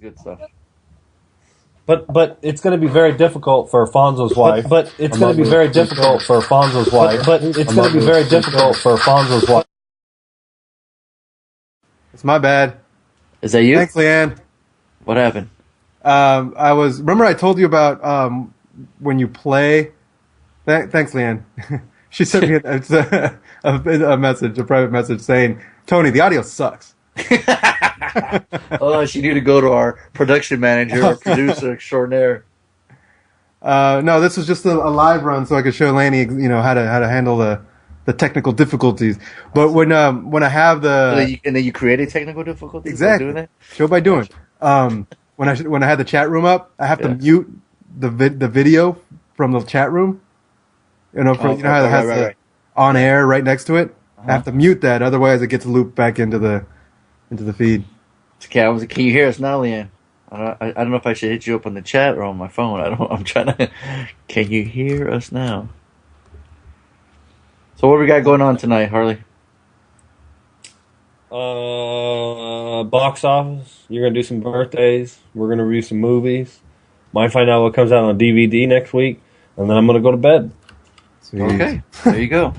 good stuff. But it's going to be very difficult for Alfonso's wife. But it's going to be very difficult for Alfonso's wife. But it's going to be very difficult for Alfonso's wife. It's my bad. Is that you? Thanks, Leanne. What happened? Remember I told you about when you play. Thanks, Leanne. She sent me a message, a private message saying, "Tony, the audio sucks." Oh, she knew to go to our production manager or producer extraordinaire. No, this was just a live run, so I could show Lanny, how to handle the technical difficulties. But when I have the and then you created technical difficulties. Exactly. By doing that? Show by doing. When I had the chat room up, I have to mute the video from the chat room. How it has the on air right next to it. I have to mute that, otherwise it gets looped back into the feed. Okay, can you hear us now, Leanne? I don't know if I should hit you up on the chat or on my phone. I'm trying to. Can you hear us now? So what we got going on tonight, Harley? Box office. You're gonna do some birthdays. We're gonna review some movies. Might find out what comes out on DVD next week, and then I'm gonna go to bed. Sweet. Okay, there you go.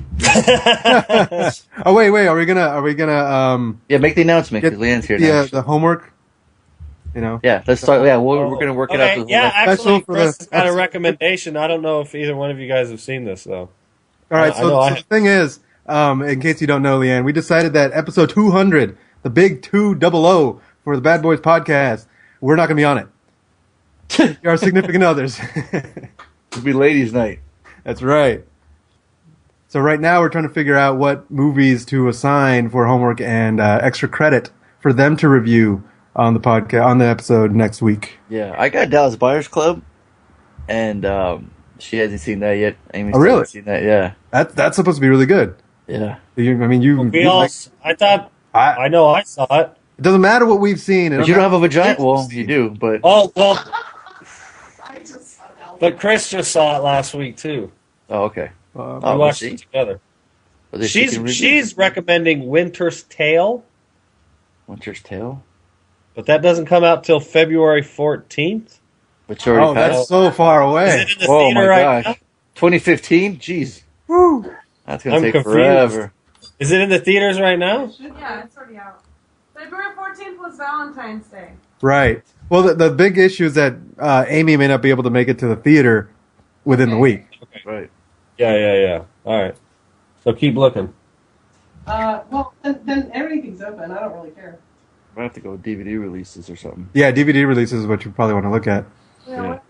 Oh wait, are we gonna Yeah, make the announcement because Leanne's here now. Yeah, the homework. Yeah, let's start. Yeah, we're gonna work it out. Yeah, actually, Chris got a recommendation. I don't know if either one of you guys have seen this though. All right, so the thing is, in case you don't know, Leanne, we decided that episode 200, the big 200 for the Bad Boys podcast, we're not going to be on it. Our significant others. It'll be ladies' night. That's right. So right now we're trying to figure out what movies to assign for homework and extra credit for them to review on the podcast, on the episode next week. Yeah, I got Dallas Buyers Club, and she hasn't seen that yet. Amy really? Hasn't seen that. Yeah, that's supposed to be really good. Yeah. I know I saw it. It doesn't matter what we've seen. But you don't have a vagina. Well, you do, but but Chris just saw it last week too. Oh, okay. We watched it together. She's recommending Winter's Tale. Winter's Tale? But that doesn't come out till February 14th. But you already passed. That's so far away. Is it in the theater right now? 2015? Jeez. Woo. That's going to take forever. Is it in the theaters right now? Yeah, it's already out. February 14th was Valentine's Day. Right. Well, the big issue is that Amy may not be able to make it to the theater within the week. Okay. Right. Yeah. All right. So keep looking. Well, then everything's open. I don't really care. I have to go with DVD releases or something. Yeah, DVD releases is what you probably want to look at. Yeah.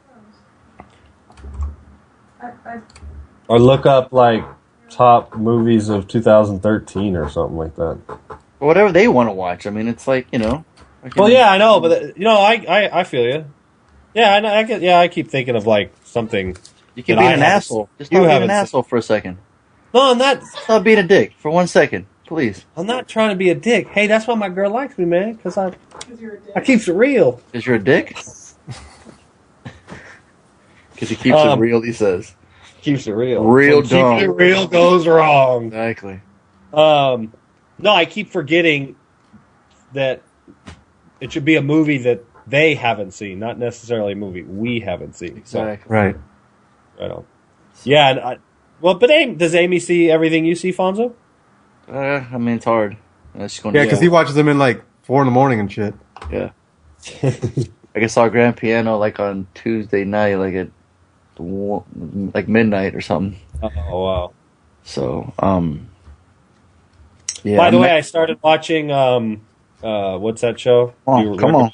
Or look up like top movies of 2013 or something like that. Or whatever they want to watch. I mean, it's like, Well, yeah, I know, but I feel you. Yeah, I keep thinking of like something. You can be an asshole. Just stop being an asshole for a second. No, I'm not. Stop being a dick for 1 second, please. I'm not trying to be a dick. Hey, that's why my girl likes me, man. Because I keeps it real. Because you're a dick? Because he keeps it real, he says. Keeps it real. Real dumb. Keeping it real goes wrong. Exactly. No, I keep forgetting that it should be a movie that they haven't seen, not necessarily a movie we haven't seen. Exactly. So, right on. Yeah, but does Amy see everything you see, Fonzo? I mean, it's hard. Because he watches them in like 4 a.m. and shit. Yeah. I saw Grand Piano like on Tuesday night, like at midnight or something. Oh wow! So, yeah. By the way, I started watching what's that show? Come on.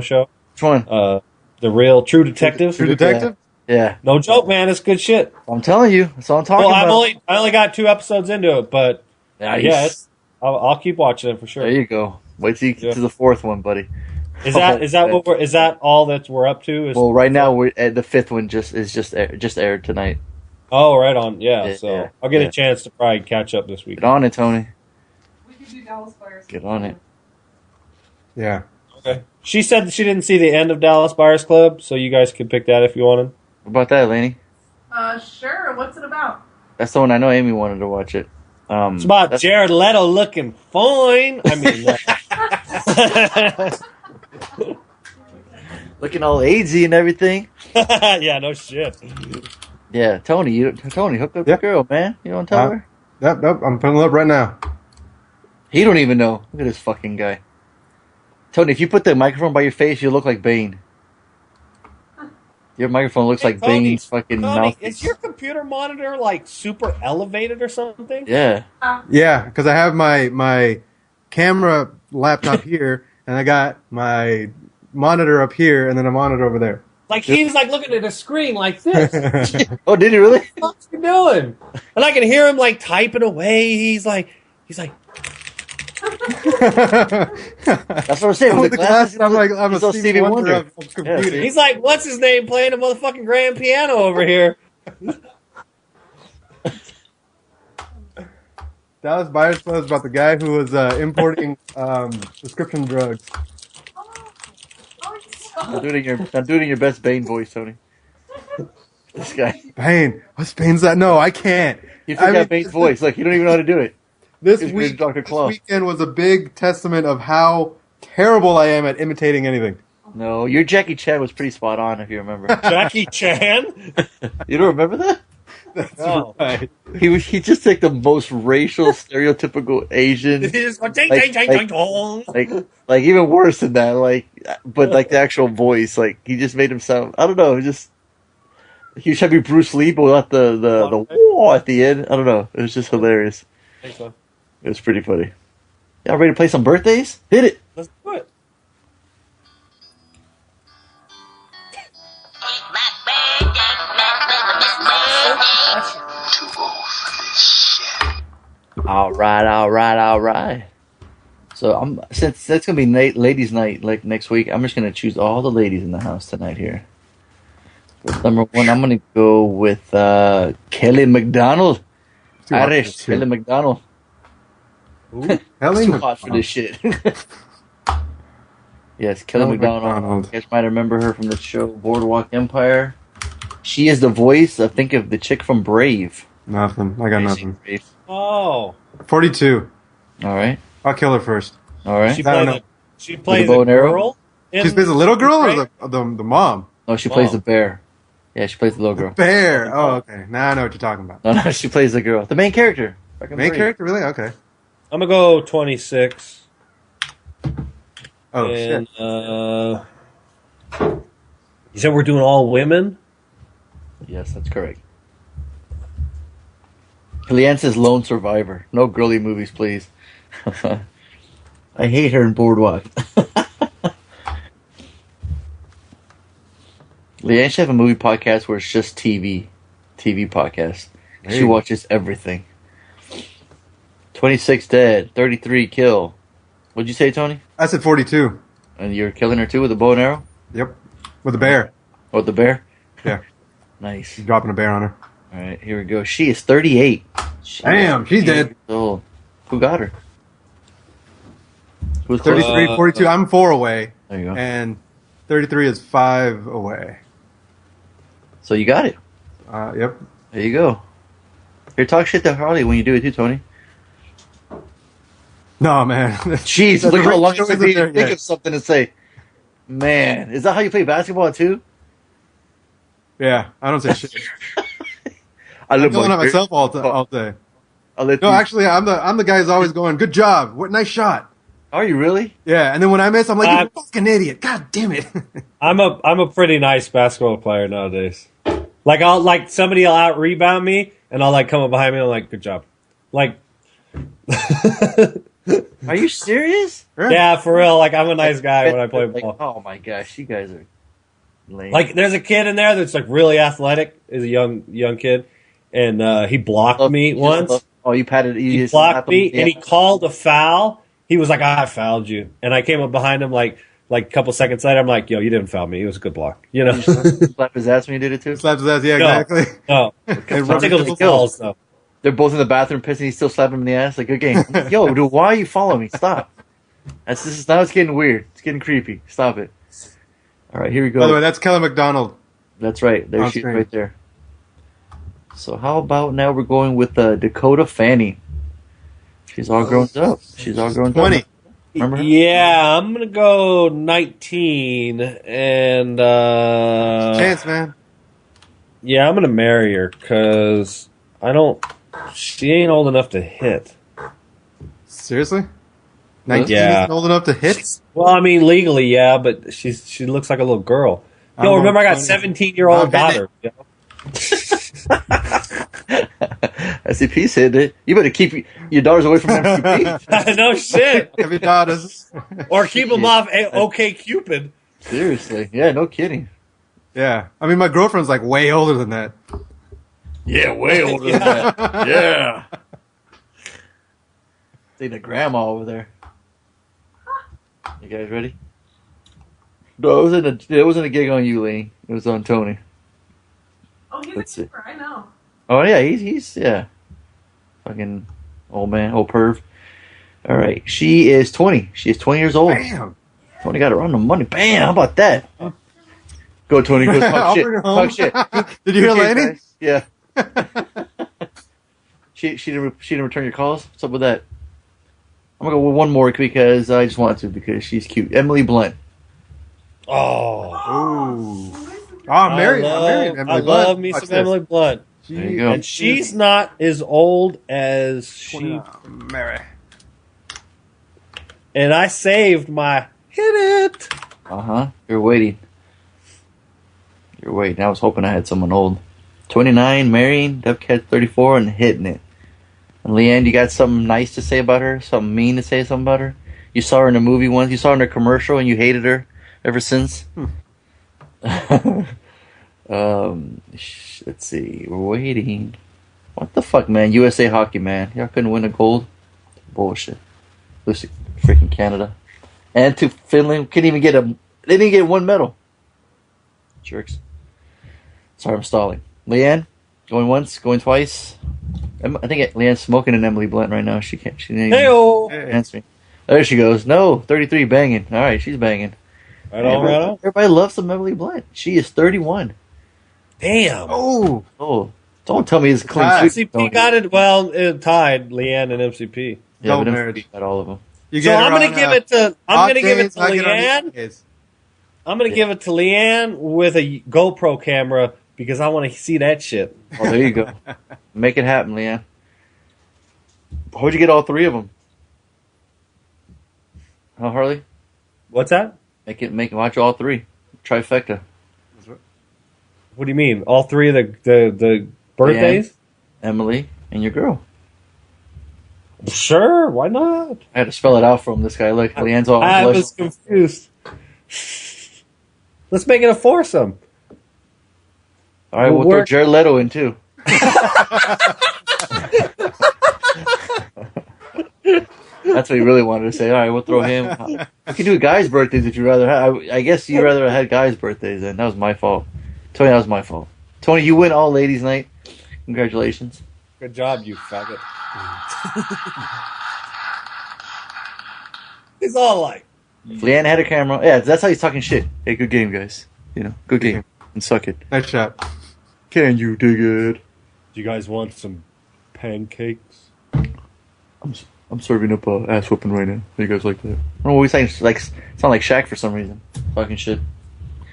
Show. Which one? The Real True Detective. True Detective. Yeah. No joke, man. It's good shit. I'm telling you, that's all I'm talking about. I only got 2 episodes into it, but nice. yeah, I'll keep watching it for sure. There you go. Wait till you get to the 4th one, buddy. Is that all that we're up to? Well, right now we're at the 5th one. Just aired tonight. Oh, right on. Yeah. So I'll get a chance to probably catch up this week. Get on it, Tony. We could do Dallas Buyers. Get on it. Yeah. Okay. She said she didn't see the end of Dallas Buyers Club, so you guys could pick that if you wanted. What about that, Lainey? Sure. What's it about? That's the one I know Amy wanted to watch it. It's about Jared Leto looking fine. I mean, Looking all AIDSy and everything. Yeah, no shit. Yeah, Tony, hook up the girl, man. You don't tell her? Yep, I'm putting it up right now. He don't even know. Look at this fucking guy. Tony, if you put the microphone by your face, you look like Bane. Your microphone looks like Tony, Bane's fucking mouth. Is your computer monitor like super elevated or something? Yeah. Yeah, because I have my camera laptop here, and I got my monitor up here, and then a monitor over there. Like he's like looking at a screen like this. Oh, did he really? What's he doing? And I can hear him like typing away. He's like. That's what I'm saying. With the glasses, I'm a Stevie Wonder of Yeah, computing. He's like, what's his name playing a motherfucking grand piano over here? Dallas Buyers Club is about the guy who was importing prescription drugs. I'm doing your best Bane voice, Tony. This guy. Bane. What's Bane's that? No, I can't. You forgot Bane's voice. Like, you don't even know how to do it. This weekend was a big testament of how terrible I am at imitating anything. No, your Jackie Chan was pretty spot on, if you remember. Jackie Chan? You don't remember that? That's right. He just took the most racial, stereotypical Asian. Like even worse than that. But the actual voice, he just made him sound. I don't know. He was trying to be Bruce Lee, but without the whoa at the end. I don't know. It was just hilarious. I think so. It was pretty funny. Y'all ready to play some birthdays? Hit it. Let's do it. All right. So since it's gonna be ladies' night next week, I'm just gonna choose all the ladies in the house tonight here. For number one, I'm gonna go with Kelly McDonald. Irish Kelly McDonald. Kelly Too hot for this shit. Yes, Kelly McDonald. You guys might remember her from the show Boardwalk Empire. She is the voice, I think, of the chick from Brave. Nothing. I got nothing. Brave. Oh. 42. All right. I'll kill her first. All right. She plays bow a and arrow? girl. She plays a little girl or the mom? No, she plays the bear. Yeah, she plays the little girl. Bear. Oh, okay. Now I know what you're talking about. No, she plays the girl. The main character. Main character? Really? Okay. I'm going to go 26. Oh, and, shit. You said we're doing all women? Yes, that's correct. Leanne says Lone Survivor. No girly movies, please. I hate her in Boardwalk. Leanne should have a movie podcast where it's just TV podcast. Hey. She watches everything. 26 dead, 33 kill. What'd you say, Tony? I said 42. And you're killing her too with a bow and arrow? Yep. With a bear. Oh, with the bear? Yeah. Nice. You're dropping a bear on her. All right, here we go. She is 38. Damn, she's dead. Old. Who got her? Who's 33, 42. I'm 4 away. There you go. And 33 is 5 away. So you got it. Yep. There you go. Here, talk shit to Harley when you do it too, Tony. No, man. Jeez, look how long it took me to think of something to say. Man, is that how you play basketball too? Yeah, I don't say shit. I'm yelling at myself all day. Actually, I'm the guy who's always going, "Good job, what nice shot." Are you really? Yeah, and then when I miss, I'm like, "You're a fucking idiot! God damn it!" I'm a pretty nice basketball player nowadays. Like somebody will out rebound me, and I'll come up behind me, and I'm like, "Good job." Like, are you serious? Yeah, for real. I'm a nice guy when I play ball. Oh my gosh, you guys are lame. There's a kid in there that's really athletic. Is a young kid, and he blocked me once. You patted. He blocked me, and he called a foul. He was like, "I fouled you," and I came up behind him like a couple seconds later. I'm like, "Yo, you didn't foul me. It was a good block." You know. Slap his ass when you did it too. Slapped his ass. Yeah, exactly. No. Take a little balls though. They're both in the bathroom pissing. He's still slapping him in the ass. Good game. Yo, dude, why are you following me? Stop. Now it's getting weird. It's getting creepy. Stop it. All right, here we go. By the way, that's Kelly McDonald. That's right. There she is right there. So how about now we're going with Dakota Fanning. She's all grown up. 20. Remember her? Yeah, I'm gonna go 19, and Chance, man. yeah, I'm gonna marry her because she ain't old enough to hit. Seriously? 19 Yeah. isn't old enough to hit? Well, I mean, legally, yeah, but she looks like a little girl. I'm Yo, remember I got going 17-year-old daughter. You know? SCP said it. You better keep your daughters away from SCP. No shit. Have your daughters. Or keep them off OK Cupid. Seriously. Yeah, no kidding. Yeah. I mean, my girlfriend's like way older than that. Yeah, way older than that. Yeah. See the grandma over there. You guys ready? No, it wasn't a gig on you, Lee. It was on Tony. Oh, he's Let's a see. keeper. I know. Oh yeah, he's yeah. Fucking old man, old perv. All right, she is 20. She is 20 years old. Damn. Tony got her on the money. Bam! How about that? Go, Tony. Go talk I'll shit. bring her home. Talk shit. Did you hear Good Laney? guys. Yeah. she didn't return your calls. What's up with that? I'm gonna go with one more because I just want to because she's cute. Emily Blunt. Oh. Ooh. Oh, I'm married. I'm married. I love me some Emily Blunt. There you go. And she's not as old as she. Mary. And I saved my hit it. You're waiting. I was hoping I had someone old. 29, marrying, Dubcat 34, and hitting it. And Leanne, you got something nice to say about her? Something mean to say something about her? You saw her in a movie once. You saw her in a commercial, and you hated her ever since. Let's see. We're waiting. What the fuck, man? USA Hockey, man. Y'all couldn't win a gold? Bullshit. Lose to freaking Canada. And to Finland. They didn't even get one medal. Jerks. Sorry, I'm stalling. Leanne, going once, going twice. I think Leanne's smoking an Emily Blunt right now. She didn't even answer me. There she goes. No, 33, banging. All right, she's banging. Right on. Everybody loves some Emily Blunt. She is 31. Damn. Oh, don't tell me it's clean. MCP got it. Well, it tied Leanne and MCP. Yeah, but MCP got all of them. So I'm going to give it to Leanne. I'm going to give it to Leanne with a GoPro camera because I want to see that shit. Oh, there you go. Make it happen, Leanne. How'd you get all three of them? Huh, Harley? What's that? Make it. Watch all three. Trifecta. What do you mean? All three of the birthdays? Leanne, Emily, and your girl. Sure, why not? I had to spell it out from this guy. Look, Leanne's all. I was confused. Let's make it a foursome. All right, we'll throw Jared Leto in too. That's what he really wanted to say. All right, we'll throw him. You can do guys' birthdays if you rather. I guess you rather have had guys' birthdays. Then that was my fault. Tony, that was my fault. Tony, you win all ladies' night. Congratulations. Good job, you faggot. He's all like. Leanne had a camera. Yeah, that's how he's talking shit. Hey, good game, guys. Good game. And suck it. Nice shot. Can you dig it? Do you guys want some pancakes? I'm serving up ass whooping right now. How you guys like that? I don't know what we saying. Sound like Shaq for some reason. Fucking shit.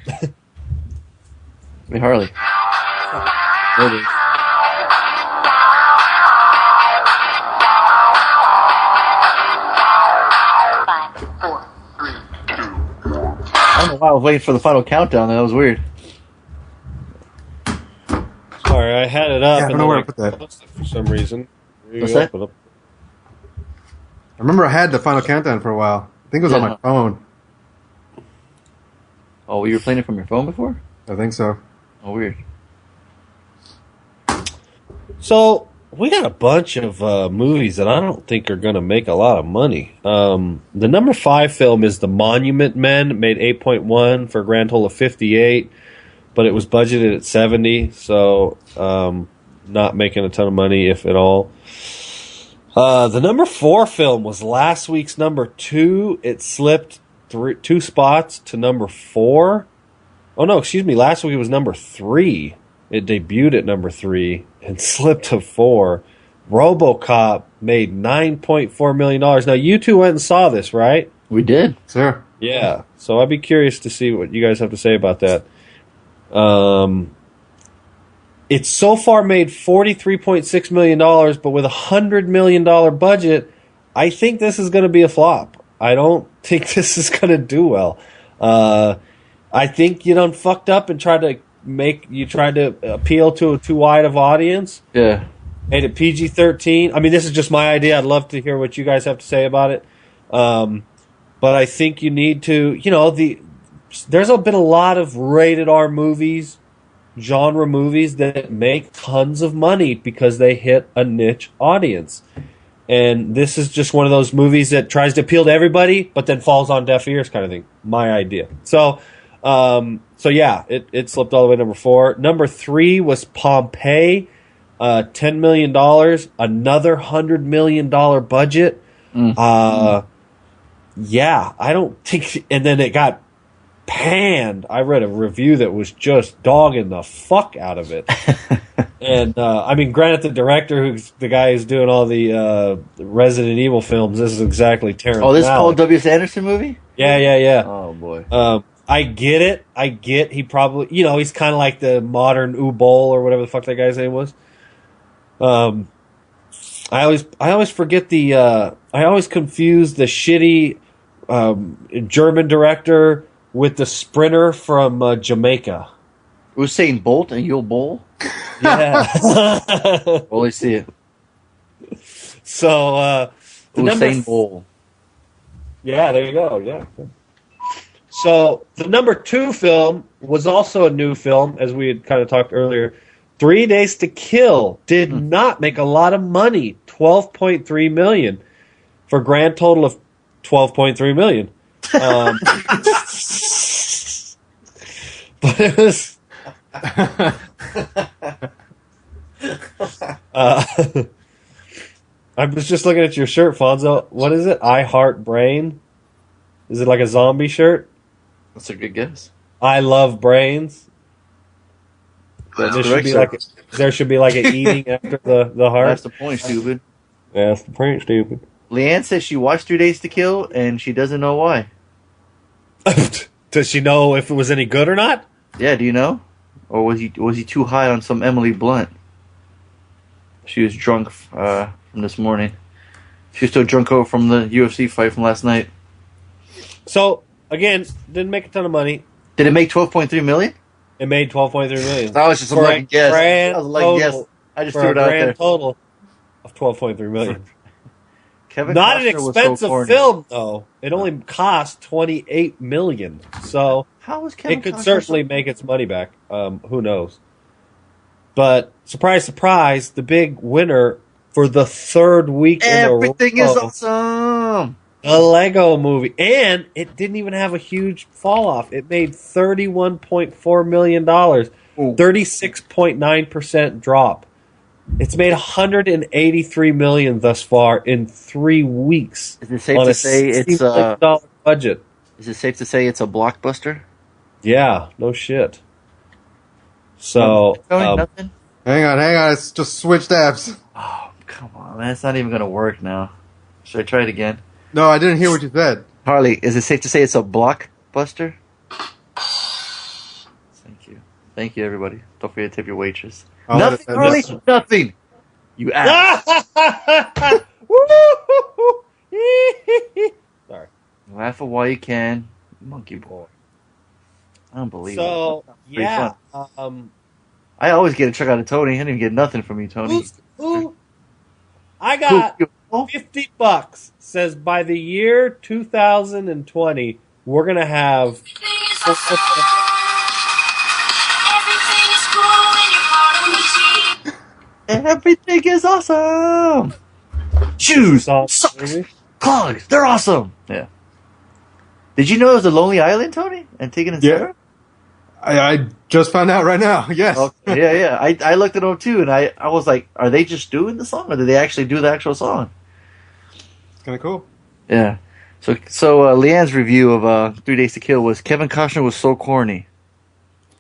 Hey, Harley. There it is. I don't know why I was waiting for the final countdown. That was weird. Sorry, I had it up. Yeah, I don't know where I put that. For some reason. What's that? I remember I had the final countdown for a while. I think it was on my phone. Oh, you were playing it from your phone before? I think so. Oh, weird. So, we got a bunch of movies that I don't think are going to make a lot of money. The number 5 film is The Monument Men. It made 8.1 for a grand total of 58, but it was budgeted at 70, so not making a ton of money, if at all. The number 4 film was last week's number 2. It slipped 2 spots to number 4. Oh, no, excuse me. Last week it was number 3. It debuted at number 3 and slipped to 4. RoboCop made $9.4 million. Now, you two went and saw this, right? We did. Sure. Yeah. So I'd be curious to see what you guys have to say about that. It's so far made $43.6 million, but with a $100 million budget, I think this is going to be a flop. I don't think this is going to do well. I think you done fucked up and tried to appeal to a too wide of audience. Yeah. Made it PG-13. I mean, this is just my idea. I'd love to hear what you guys have to say about it. But I think you need to, there's been a lot of rated R movies, genre movies that make tons of money because they hit a niche audience. And this is just one of those movies that tries to appeal to everybody, but then falls on deaf ears kind of thing. My idea. So yeah, it slipped all the way to number 4. Number 3 was Pompeii, $10 million, another $100 million budget. Yeah, I don't think, and then it got panned. I read a review that was just dogging the fuck out of it. And I mean, granted, the director, who's the guy who's doing all the Resident Evil films, this is exactly Terrence. Oh, this is Paul W.S. Anderson movie? Yeah. Oh boy. I get it. He probably, he's kind of like the modern Boll or whatever the fuck that guy's name was. I always forget I always confuse the shitty German director with the sprinter from Jamaica. Usain Bolt and You'll Bowl? Yeah. Well, I see it. So, Usain Bolt. Yeah, there you go. Yeah. So the number 2 film was also a new film, as we had kind of talked earlier. 3 Days to Kill did not make a lot of money, $12.3 million, for a grand total of $12.3 million. But it was. I was just looking at your shirt, Fonzo. What is it? I Heart Brain? Is it like a zombie shirt? That's a good guess. I love brains. That's there correct, should be like an eating after the heart. That's the point, stupid. Yeah, that's the point, stupid. Leanne says she watched 3 Days to Kill and she doesn't know why. Does she know if it was any good or not? Yeah, do you know? Or was he too high on some Emily Blunt? She was drunk from this morning. She was still drunk over from the UFC fight from last night. So again, didn't make a ton of money. Did it make 12.3 million? It made 12.3 million. That was just a lucky guess. That was a lucky guess. I just threw it out there. For a grand total of 12.3 million. Kevin Not Costner an expensive film, though. It only cost $28 million. So how was Kevin it could Costner certainly make its money back. Who knows? But surprise, surprise, the big winner for the 3rd week in a row. Everything is awesome. The Lego Movie. And it didn't even have a huge fall off. It made $31.4 million. 36.9% drop. It's made $183 million thus far in 3 weeks. Is it safe to say it's a budget? Is it safe to say it's a blockbuster? Yeah, no shit. So, nothing. Hang on. It's just switched apps. Oh, come on, man! It's not even gonna work now. Should I try it again? No, I didn't hear what you said. Harley, is it safe to say it's a blockbuster? Thank you, everybody. Don't forget to tip your waitress. Nothing, Harley. Nothing. You ass. Sorry. Laugh at while you can, monkey boy. Unbelievable. So yeah, I always get a check out of Tony. I didn't even get nothing from you, Tony. I got $50. Says by the year 2020, we're gonna have. Everything is awesome. Shoes, socks, clogs, they're awesome. Yeah. Did you know it was a Lonely Island, Tony? Antigua and Sarah? I just found out right now. Yes. Okay, yeah. I looked it up too, and I was like, are they just doing the song, or did they actually do the actual song? It's kind of cool. Yeah. So Leanne's review of 3 Days to Kill was Kevin Costner was so corny,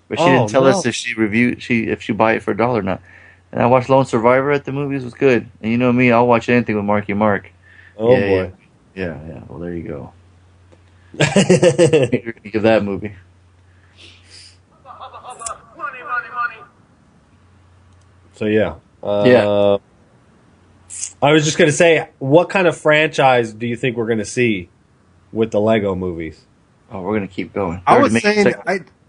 but she didn't tell us if she buy it for $1 or not. And I watched Lone Survivor at the movies. It was good. And you know me, I'll watch anything with Marky Mark. Oh Yeah, boy. Yeah. Well, there you go. You're gonna give that movie. So yeah. Yeah. I was just gonna say, what kind of franchise do you think we're gonna see with the Lego movies? Oh, we're gonna keep going. I was saying,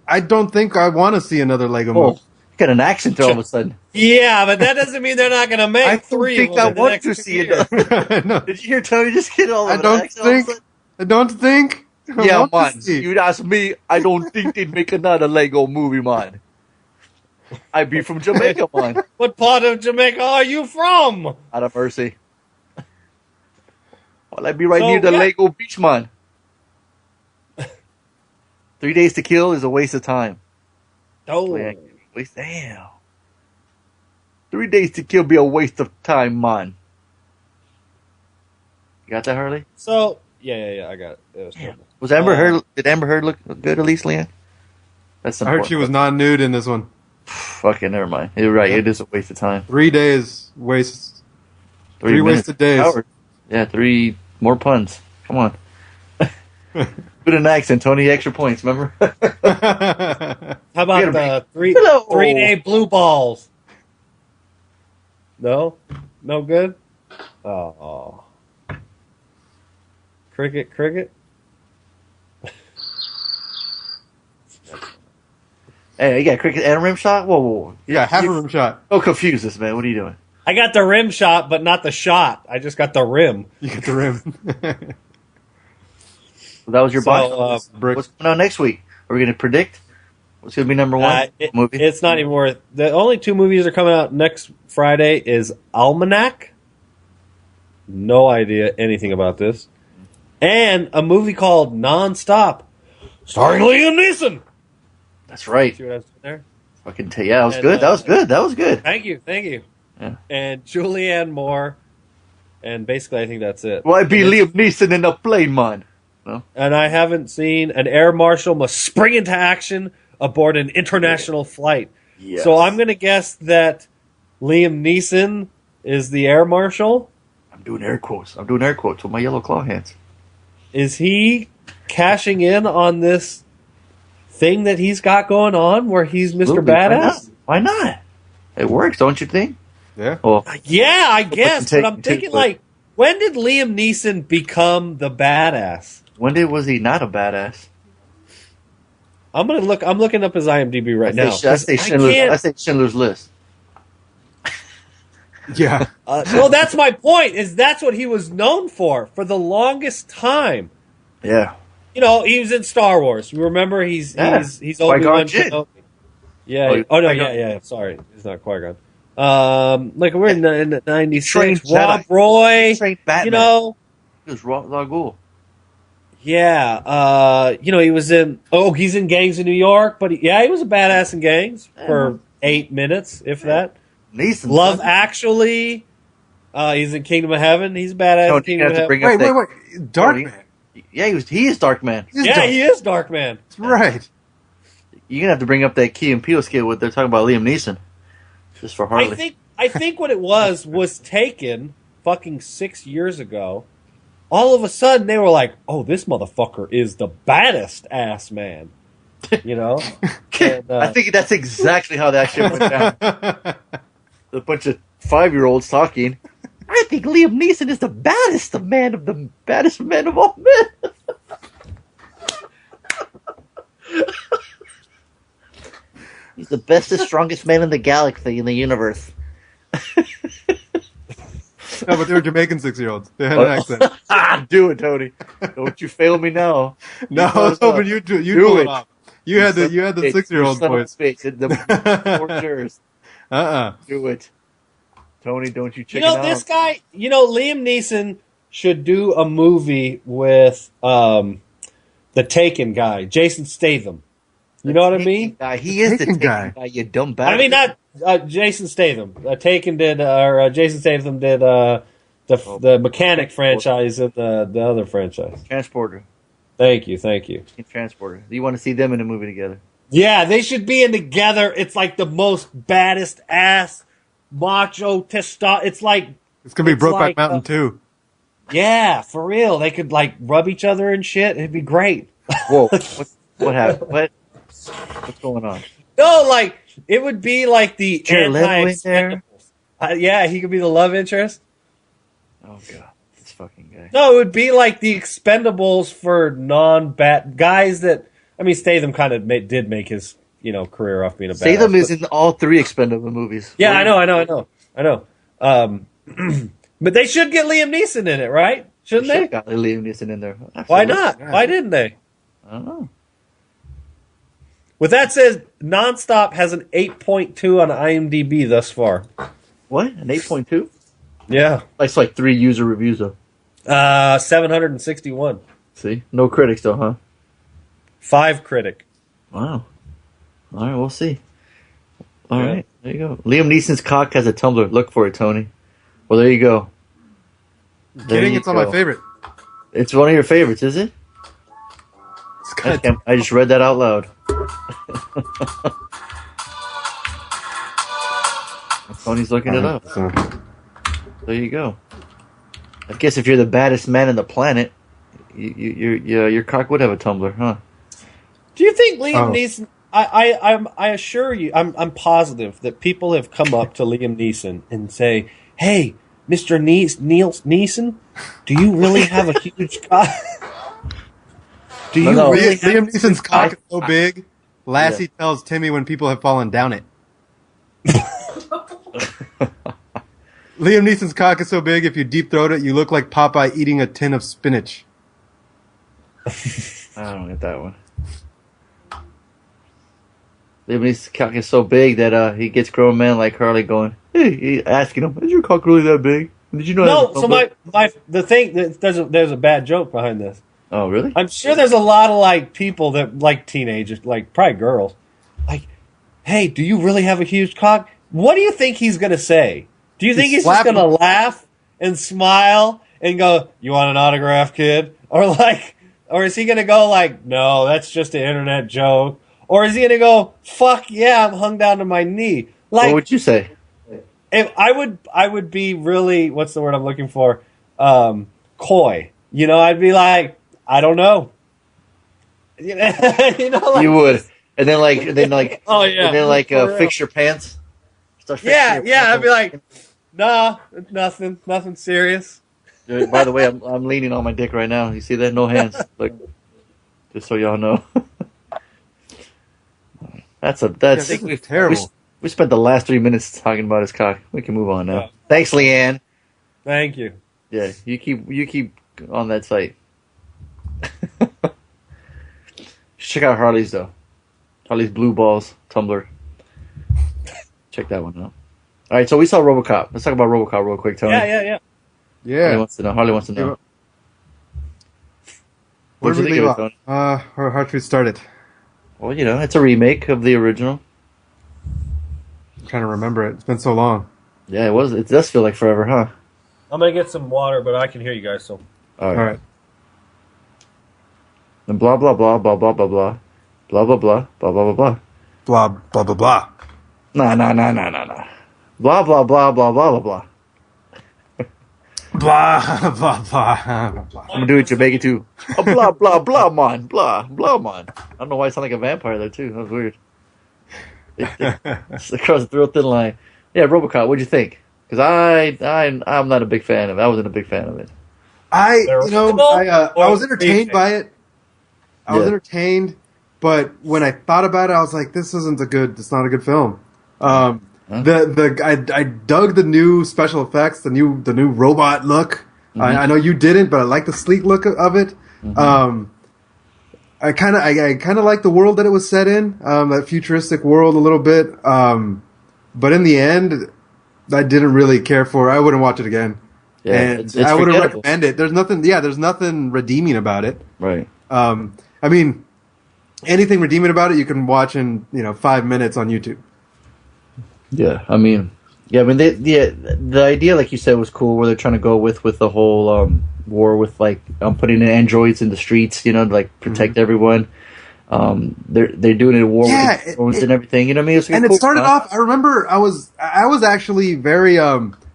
I don't think I want to see another Lego Oh, movie. you got an accent all of a sudden. Yeah, but that doesn't mean they're not gonna make I don't three think of them I in the want next to 2 see years. it. No, Did you hear Tony just get all of I an don't accent all of a think. sudden? I don't think. I Yeah, want to man. see. You'd ask me, I don't think they'd make another Lego movie, man. I'd be from Jamaica, man. What part of Jamaica are you from? Out of mercy. Well, I'd be right So, near the yeah. Lego beach, man. 3 Days to Kill is a waste of time. Oh, Damn. 3 Days to Kill be a waste of time, man. You got that, Harley? so yeah, I got it. It was terrible. Was Amber Heard? Did Amber Heard look good at least, Leanne? That's I heard she was not nude in this one. Fuck it, never mind. You're right. It is a waste of time. 3 days waste. 3 minutes, wasted days. hours. Yeah, 3 more puns. Come on. Put an accent, Tony. Extra points. Remember? How about Get 'em. the Hello. 3-day blue balls? No good. Oh, cricket. Hey, you got cricket and a rim shot? Whoa. Yeah, half a rim shot. Don't confuse this, man. What are you doing? I got the rim shot, but not the shot. I just got the rim. You get the rim. Well, that was your box. Brick. What's going on next week? Are we going to predict what's going to be number one movie? It's not even worth. The only 2 movies that are coming out next Friday is Almanac. No idea anything about this, and a movie called Nonstop, starring Liam Neeson. That's right. See what I was doing there? Fucking yeah, that was And, good. That was good. Thank you. Yeah. And Julianne Moore, and basically I think that's it. Well, it'd be Liam Neeson in a plane, man. No? And I haven't seen an air marshal must spring into action aboard an international flight. Yes. So I'm going to guess that Liam Neeson is the air marshal. I'm doing air quotes with my yellow claw hands. Is he cashing in on this thing that he's got going on where he's Mr. Absolutely. Badass? Why not? It works, don't you think? Yeah. Well, Yeah, I guess. But I'm take- thinking, but- like, when did Liam Neeson become the badass? when was he not a badass? I'm looking up his IMDb right now. I say Schindler's List. Yeah. Well, that's my point. That's what he was known for the longest time. Yeah. You know, he was in Star Wars. Remember, he's Obi-Wan Jinn. Kenobi. Yeah. Oh no, yeah. Sorry, he's not Qui-Gon. Like we're in the '96. Trained Rob Jedi. Roy. Trained Batman. You know. He was Ra's al Ghul. Yeah. You know, he was in. Oh, he's in Gangs in New York. But he was a badass in Gangs for 8 minutes, if that. Neeson. Love Actually. He's in Kingdom of Heaven. He's a badass in Tony, you Kingdom of have to Heaven. bring up Wait. Darkman. Yeah, he is Darkman. He is Darkman. That's right. You're gonna have to bring up that Key and Peele skit where they're talking about Liam Neeson, just for Harley. I think what it was taken fucking 6 years ago. All of a sudden, they were like, "Oh, this motherfucker is the baddest ass man," you know. And, I think that's exactly how that shit went down. A bunch of 5-year-olds talking. I think Liam Neeson is the baddest man of all men. He's the bestest, strongest man in the galaxy, in the universe. No, but they were Jamaican 6-year-olds. They had an accent. Do it, Tony. Don't you fail me now. No, I was hoping you pull it off. You had the 6-year-old voice. The Do it. Tony, don't you check it out. This guy, Liam Neeson should do a movie with the Taken guy, Jason Statham. You know what I mean? Guy. He is the Taken guy, you dumb bastard. I mean, not Jason Statham. Jason Statham did the Mechanic franchise and the other franchise. Transporter. Thank you. Transporter. You want to see them in a movie together? Yeah, they should be in together. It's like the most baddest ass macho testosterone. It's like It's gonna be it's Brokeback like, Mountain too. Yeah, for real. They could like rub each other and shit. It'd be great. Whoa, what happened? What's going on? No, like it would be like the Jared Leto in there? anti-Expendables. Yeah, he could be the love interest. Oh god, this fucking guy. No, it would be like the Expendables for non-bat guys that. I mean, Statham kind of did make his career off being a badass. Statham is in all 3 Expendable movies. Yeah, I know. But they should get Liam Neeson in it, right? Shouldn't they? Got Liam Neeson in there. Absolutely. Why not? Why didn't they? I don't know. With that said, Nonstop has an 8.2 on IMDb thus far. What? An 8.2? Yeah. That's like 3 user reviews though. 761. See, no critics though, huh? 5 critic. Wow. All right, we'll see. All right, there you go. Liam Neeson's cock has a tumbler. Look for it, Tony. Well, there you go. Kidding, it's on my favorite. It's one of your favorites, is it? I just read that out loud. Tony's looking it up. So. There you go. I guess if you're the baddest man on the planet, your cock would have a tumbler, huh? Do you think Liam Neeson? I assure you, I'm positive that people have come up to Liam Neeson and say, "Hey, Mr. Neeson, do you really have a huge cock? Do you really?" Liam Neeson's cock is so big. Lassie tells Timmy when people have fallen down it. Liam Neeson's cock is so big, if you deep throat it, you look like Popeye eating a tin of spinach. I don't get that one. Liam Neeson's cock is so big that he gets grown men like Harley going, hey, asking him, is your cock really that big? Did you know? No. So the thing there's a bad joke behind this. Oh, really? I'm sure there's a lot of like people that like teenagers, like probably girls, like, hey, do you really have a huge cock? What do you think he's gonna say? Do you think he's just gonna laugh and smile and go, "You want an autograph, kid?" Or is he gonna go like, "No, that's just an internet joke"? Or is he gonna go, "Fuck yeah, I'm hung down to my knee"? Like, what would you say? If I would be really, what's the word I'm looking for? Coy. I'd be like, I don't know. Like, you would, and then oh yeah, and then fix your pants. I'd be like, nah, nothing serious. By the way, I'm leaning on my dick right now. You see that? No hands. Look, just so y'all know. That's terrible. We spent the last 3 minutes talking about his cock. We can move on now. Yeah. Thanks, Leanne. Thank you. Yeah, you keep on that site. Check out Harley's though. Harley's Blue Balls Tumblr. Check that one out. All right, so we saw RoboCop. Let's talk about RoboCop real quick, Tony. Yeah. Harley wants to know. Where did we leave off? How should we start it? Well, it's a remake of the original. I'm trying to remember it. It's been so long. Yeah, it was. It does feel like forever, huh? I'm gonna get some water, but I can hear you guys. So. All right. And blah blah blah blah blah blah blah blah blah blah blah blah blah blah blah blah blah. Nah. Blah blah blah blah blah blah blah. Blah blah blah blah. I'm gonna do it Jamaican too. Blah blah blah man, blah blah man. I don't know why I sound like a vampire there too. That was weird. It's across the throat thin line. Yeah, RoboCop. What'd you think? Because I'm not a big fan of it. I wasn't a big fan of it. I was entertained by it. I was entertained, but when I thought about it, I was like, it's not a good film. I dug the new special effects, the new robot look. Mm-hmm. I know you didn't, but I like the sleek look of it. Mm-hmm. I kind of like the world that it was set in, that futuristic world a little bit. But in the end, I didn't really care for it. I wouldn't watch it again. Yeah, and I wouldn't recommend it. There's nothing redeeming about it. Right. I mean, anything redeeming about it, you can watch in 5 minutes on YouTube. Yeah, I mean, the idea, like you said, was cool. Where they're trying to go with the whole war with putting in androids in the streets, to protect everyone. They're doing it at war with the drones and everything. You know what I mean? And it started off. I remember I was actually very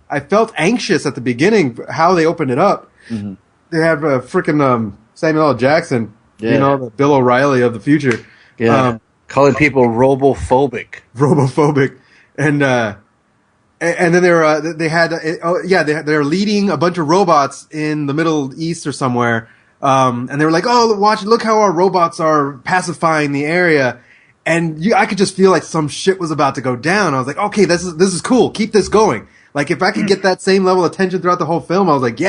I felt anxious at the beginning how they opened it up. Mm-hmm. They have freaking Samuel L. Jackson, the Bill O'Reilly of the future. Yeah, calling people robophobic, and then they're leading a bunch of robots in the Middle East or somewhere, and they were like, oh, look how our robots are pacifying the area, and I could just feel like some shit was about to go down. I was like, okay, this is cool, keep this going. Like if I could get that same level of tension throughout the whole film, I was like,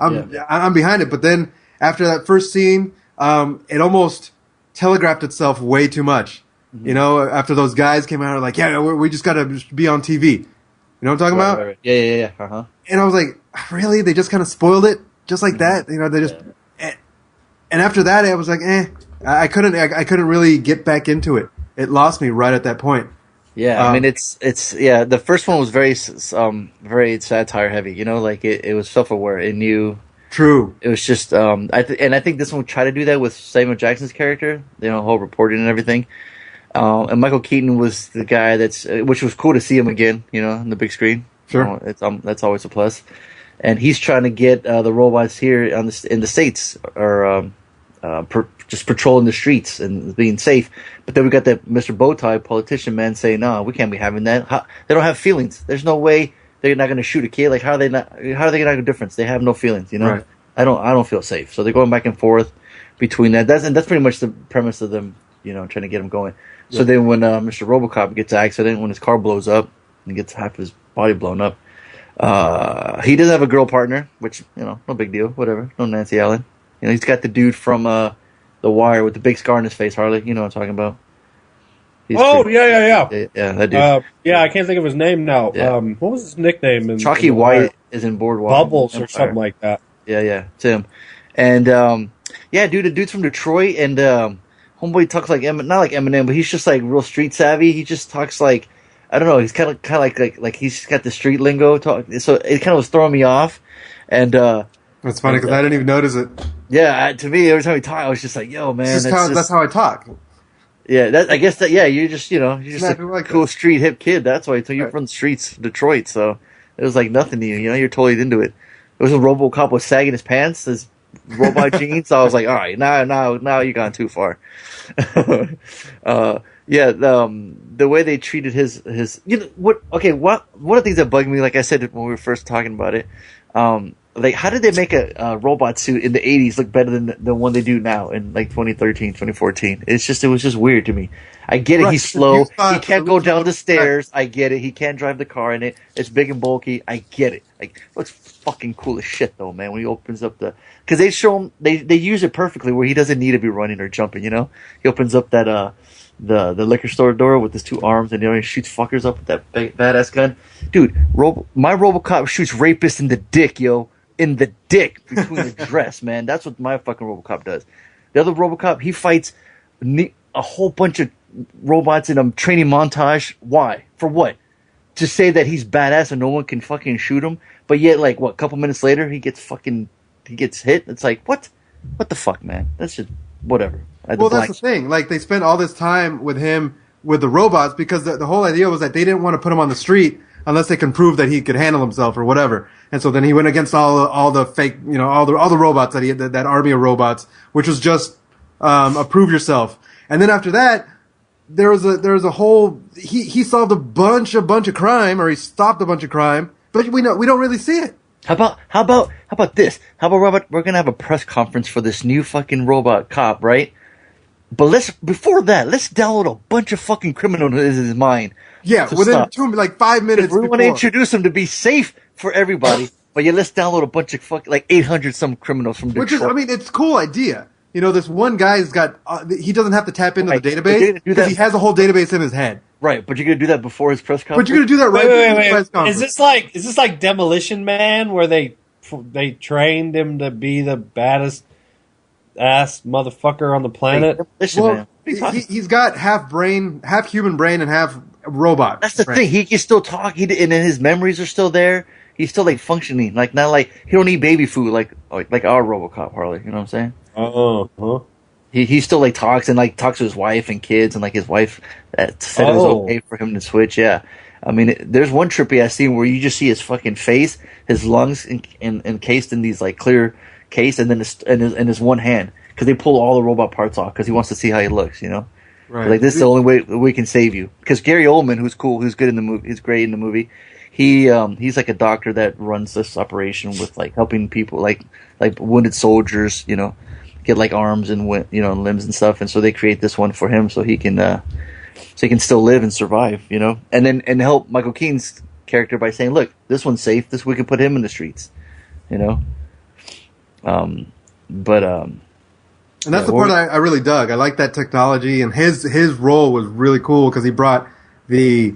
I'm behind it. But then after that first scene, it almost telegraphed itself way too much. Mm-hmm. You know, after those guys came out, like, yeah, we just got to be on TV. You know what I'm talking about? Right. Yeah. Uh-huh. And I was like, really? They just kind of spoiled it just like that? You know, they just. And after that, I was like, I couldn't really get back into it. It lost me right at that point. Yeah, I mean it's the first one was very satire heavy, you know, like it was self-aware. It knew True. It was just I think this one tried to do that with Samuel Jackson's character, you know, whole reporting and everything. And Michael Keaton was the guy which was cool to see him again, you know, on the big screen. Sure. That's always a plus. And he's trying to get the robots here in the States or just patrolling the streets and being safe. But then we got that Mr. Bowtie politician man saying, "No, we can't be having that. They don't have feelings. There's no way they're not going to shoot a kid. Like how are they going to make a difference? They have no feelings. You know, right. I don't feel safe." So they're going back and forth between that. That's pretty much the premise of them, you know, trying to get him going. Yeah. So then when Mr. RoboCop gets an accident, when his car blows up and gets half his body blown up, he doesn't have a girl partner, which, you know, no big deal. Whatever. No Nancy Allen. You know, he's got the dude from The Wire with the big scar on his face, Harley. You know what I'm talking about. Yeah, that dude. I can't think of his name now. Yeah. What was his nickname? Chalky White is in Boardwalk. Bubbles or something like that. Yeah, it's him. And, the dude's from Detroit, and homeboy talks like not like Eminem, but he's just like real street savvy. He just talks like, I don't know, he's kind of like he's got the street lingo talk. So it kind of was throwing me off. And that's funny because I didn't even notice it. Yeah, to me, every time he talked, I was just like, "Yo, man, that's how I talk." Yeah, I guess you're just a cool street hip kid. That's why you're from the streets, Detroit. So it was like nothing to you. You know, you're totally into it. It was when RoboCop was sagging his pants, his robot jeans. So I was like, all right, now you've gone too far. The way they treated his, you know, what? Okay, one of the things that bugged me, like I said when we were first talking about it, like, how did they make a robot suit in the 80s look better than the one they do now in, like, 2013, 2014? It was just weird to me. I get it, right. He's slow. He can't go down the stairs. I get it. He can't drive the car in it. It's big and bulky. I get it. Like, it looks fucking cool as shit, though, man, when he opens up because they show him, they use it perfectly where he doesn't need to be running or jumping, you know? He opens up that, the liquor store door with his two arms, and he shoots fuckers up with that badass gun. Dude, my RoboCop shoots rapists in the dick, yo. In the dick between the dress, man. That's what my fucking RoboCop does. The other RoboCop, he fights a whole bunch of robots in a training montage. Why? For what? To say that he's badass and no one can fucking shoot him. But yet, like, a couple minutes later, he gets hit. It's like, what? What the fuck, man? That's just whatever. Well, that's the thing. Like, they spent all this time with him with the robots because the whole idea was that they didn't want to put him on the street unless they can prove that he could handle himself or whatever. And so then he went against all the fake, you know, all the robots that he had, that army of robots, which was just prove yourself. And then after that, there was a whole he solved a bunch of crime, or he stopped a bunch of crime, but we don't really see it. How about this? How about, Robert, we're gonna have a press conference for this new fucking robot cop, right? But before that, let's download a bunch of fucking criminals in his mind. Yeah, within 5 minutes. We want to introduce him to be safe for everybody, but yeah, let's download a bunch of 800 some criminals from Detroit. Which is, I mean, it's a cool idea. You know, this one guy's got, he doesn't have to tap into the database because he has a whole database in his head. Right, but you're gonna do that before his press conference. But you're gonna do that right before his press conference. Is this like Demolition Man, where they trained him to be the baddest ass motherfucker on the planet? Well, he's got half human brain, and half robot. That's the thing. He can still talk. And his memories are still there. He's still functioning. Not like he don't need baby food like our RoboCop, Harley. You know what I'm saying? He still like talks to his wife and kids, and like his wife said it was okay for him to switch. Yeah, I mean, there's one trippy ass scene where you just see his fucking face, his lungs encased in these like clear case, and then his one hand, because they pull all the robot parts off because he wants to see how he looks. Right. Like, this is the only way we can save you. Because Gary Oldman, who's cool, who's good in the movie, he's great in the movie. He's like a doctor that runs this operation with like helping people like wounded soldiers, get like arms and limbs and stuff. And so they create this one for him so he can still live and survive, and help Michael Keaton's character by saying, look, this one's safe. We can put him in the streets, And that's the part I really dug. I like that technology, and his role was really cool because he brought the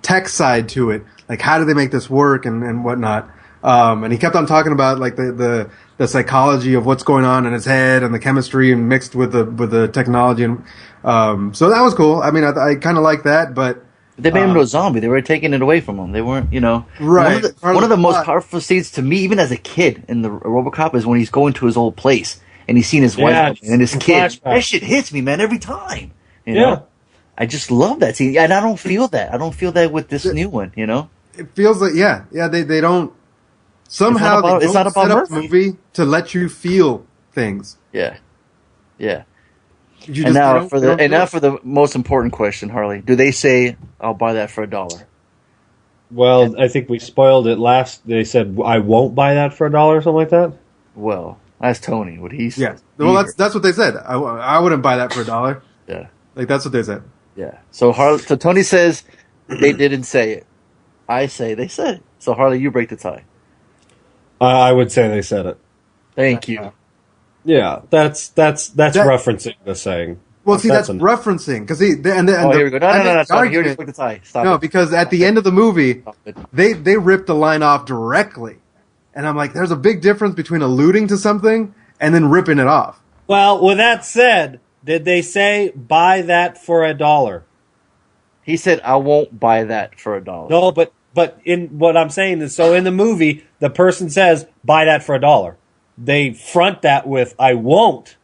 tech side to it. Like, how do they make this work and whatnot? And he kept on talking about like the psychology of what's going on in his head and the chemistry and mixed with the technology, and so that was cool. I mean, I kind of like that, but they made him into a zombie. They were taking it away from him. They weren't, right. One of the most powerful scenes to me, even as a kid in the RoboCop, is when he's going to his old place and he's seen his wife and his kid. Flashback. That shit hits me, man, every time. You know? I just love that scene, and I don't feel that. I don't feel that with this new one. It feels like they don't somehow it's not about set up the Murphy. movie to let you feel things. Yeah. You And just- now they don't- for they don't do it. for the most important question, Harley. Do they say I'll buy that for $1? Well, I think we spoiled it last. They said I won't buy that for $1 or something like that. Well, ask Tony what he said. Yeah. Well, that's what they said. I wouldn't buy that for $1. Yeah. Like, that's what they said. Yeah. So Tony says they didn't say it. I say they said it. So Harley, you break the tie. I would say they said it. Thank you. Yeah, that's referencing the saying. Well, see, that's an- referencing because Here we go. No. Tony, you already broke the tie. Stop No, it. because at the end of the movie, Stop it. they ripped the line off directly, and I'm like, there's a big difference between alluding to something and then ripping it off. Well, with that said, did they say buy that for $1? He said I won't buy that for $1. No, but in what I'm saying is, so in the movie, the person says buy that for $1. They front that with I won't.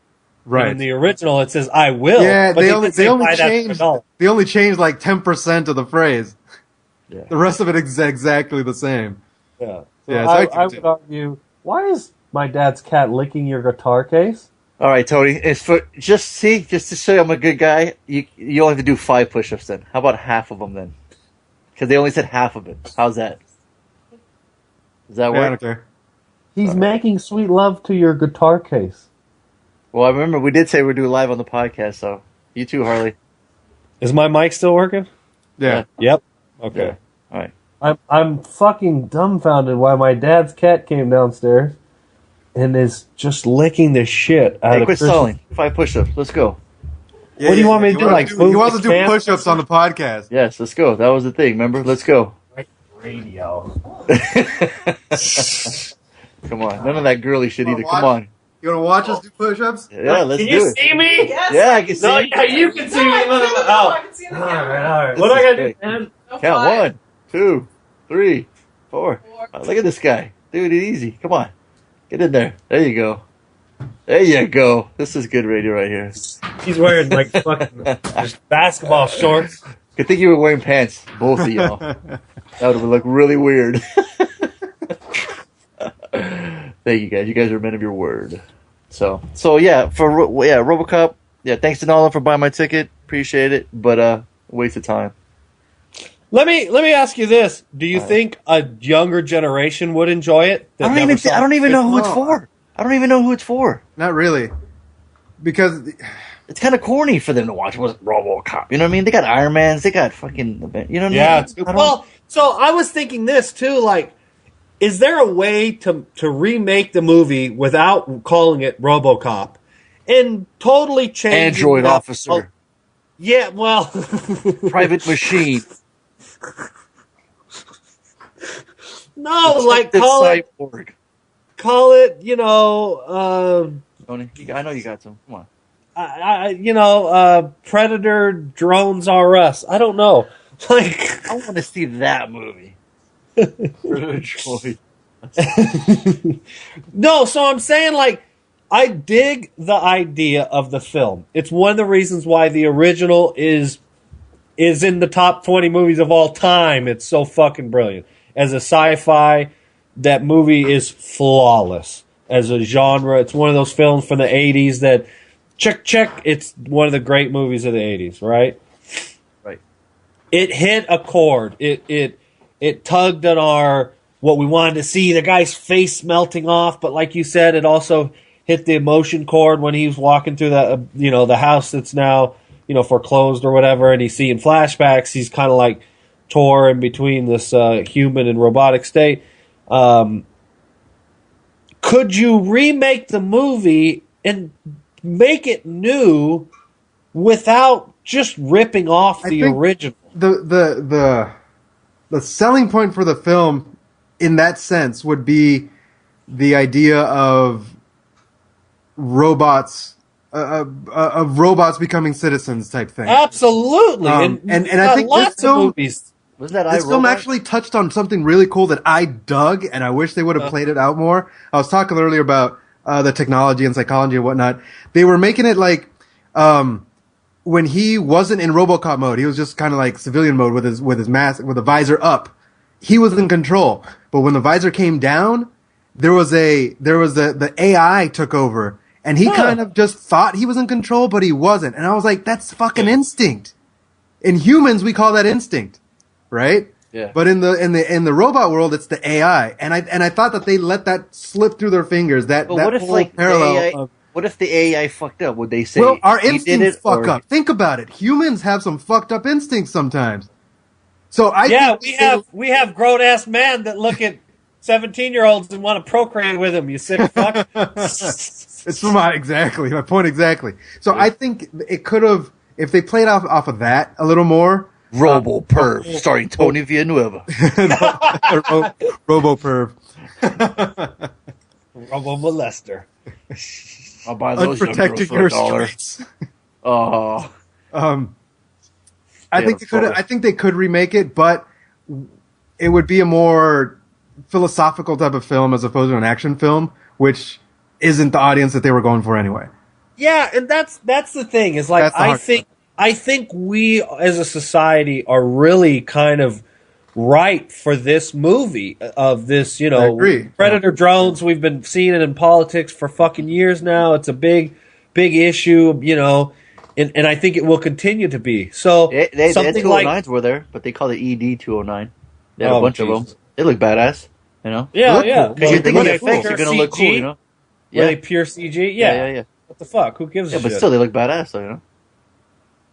Right. And in the original, it says I will. Yeah, but they only did say, buy that for changed $1. they only changed like 10% of the phrase. Yeah. The rest of it is exactly the same. Yeah. So Yeah, I would argue, why is my dad's cat licking your guitar case? All right, Tony. It's for just to show you I'm a good guy. You only have to do 5 push-ups then. How about half of them then? Because they only said half of it. How's that? Does that Yeah, I work? don't care. He's making sweet love to your guitar case. Well, I remember we did say we'd do live on the podcast, so you too, Harley. Is my mic still working? Yeah. Yep. Okay. All right. I'm fucking dumbfounded why my dad's cat came downstairs and is just licking the shit out Hey, of quit Chris's- stalling. 5 push-ups. Let's go. Yeah, What do you want me to he do, wants like, move he wants the to do can? push-ups on the podcast. Yes, let's go. That was the thing. Remember? Let's go. Radio. Come on. None of that girly shit either. Come Watch. on. You want to watch us do push-ups? Yeah, let's Can do you it. see me? Yes. Yeah, I can see. No, you. yeah, you can see me. I Look can at oh. I can see the All camera. right. This What do I is gotta great. do, man? No, Count 5. 1, 2, 3, 4. Look at this guy. Dude, it's easy. Come on. Get in there. There you go. There you go. This is good radio right here. He's wearing like fucking just basketball shorts. Good thing you were wearing pants, both of y'all. That would have looked really weird. Thank you guys. You guys are men of your word. So yeah, RoboCop. Yeah, thanks to Nolan for buying my ticket. Appreciate it, but waste of time. Let me ask you this: do you think a younger generation would enjoy it? I don't even know who it's for. I don't even know who it's for. Not really. Because It's kind of corny for them to watch. Was RoboCop? You know what I mean? They got Iron Mans. They got fucking. You know what I mean? Yeah, it's I don't- well. So I was thinking this too. Like, is there a way to remake the movie without calling it RoboCop and totally change Android officer, Yeah, well, private machine, no, like detective cyborg. call it. You know, Tony, I know you got some. Come on. Predator drones are us. I don't know. Like, I want to see that movie. Troy. no. So I'm saying, like, I dig the idea of the film. It's one of the reasons why the original is in the top 20 movies of all time. It's so fucking brilliant. As a sci-fi, that movie is flawless. As a genre, it's one of those films from the 80s that, check, it's one of the great movies of the 80s, right? Right. It hit a chord. It tugged on our, what we wanted to see, the guy's face melting off, but like you said, it also hit the emotion chord when he was walking through the house that's now, foreclosed or whatever, and he's seeing flashbacks. He's kind of like tore in between this human and robotic state. Could you remake the movie and make it new without just ripping off the original? The selling point for the film, in that sense, would be the idea of robots becoming citizens type thing. Absolutely, and I think lots of movies. Was that this film actually touched on something really cool that I dug, and I wish they would have played it out more. I was talking earlier about the technology and psychology and whatnot. They were making it like when he wasn't in RoboCop mode, he was just kind of like civilian mode with his mask, with the visor up. He was in control, but when the visor came down, the AI took over, and he kind of just thought he was in control, but he wasn't. And I was like, that's fucking instinct. In humans, we call that instinct. Right? Yeah. But in the robot world, it's the AI, and I thought that they let that slip through their fingers. That what if whole parallel. What if the AI fucked up? Would they say? Well, our instincts fuck or... up. Think about it. Humans have some fucked up instincts sometimes. So we have grown ass men that look at 17-year-olds and want to procreate with them. You sick fuck. It's my point exactly. So I think it could have, if they played off of that a little more. RoboPerv, starring Tony Villanueva. RoboPerv. Robo-molester. I'll buy those Unprotecting your streets. Oh. I think they could remake it, but it would be a more philosophical type of film as opposed to an action film, which isn't the audience that they were going for anyway. Yeah, and that's the thing. Is like I think we as a society are really kind of ripe for this movie of this, Predator drones. We've been seeing it in politics for fucking years now. It's a big issue, and I think it will continue to be. So they something 209s were there, but they call it ED 209. They had a bunch of them. They look badass, Yeah. Because you think the effects are going to look cool, Were they pure CG? Yeah. What the fuck? Who gives a shit? But still, they look badass, though,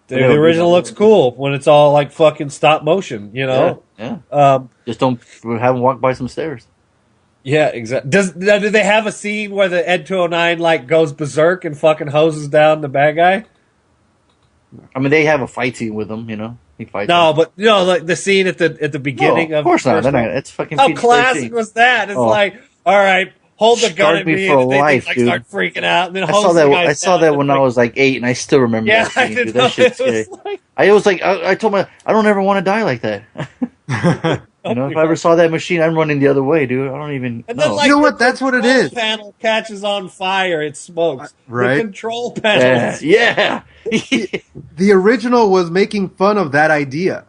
The original looks cool when it's all like fucking stop motion, Yeah. Just don't have them walk by some stairs. Yeah, exactly. Do they have a scene where the Ed 209 like goes berserk and fucking hoses down the bad guy? I mean, they have a fight scene with him, He fights. No, but like the scene at the beginning of course not. It's fucking. How classic was that? It's like, all right, hold the gun at me, for and life, they dude. Start freaking out, and then I saw that when I was like 8, and I still remember. Yeah, that scene, dude. That shit's scary. I told my, I don't ever want to die like that. If I ever saw that machine, I'm running the other way, dude. I don't even know. Then, you know what? That's what it is. The panel catches on fire. It smokes. Right. The control panel. Yeah. The original was making fun of that idea.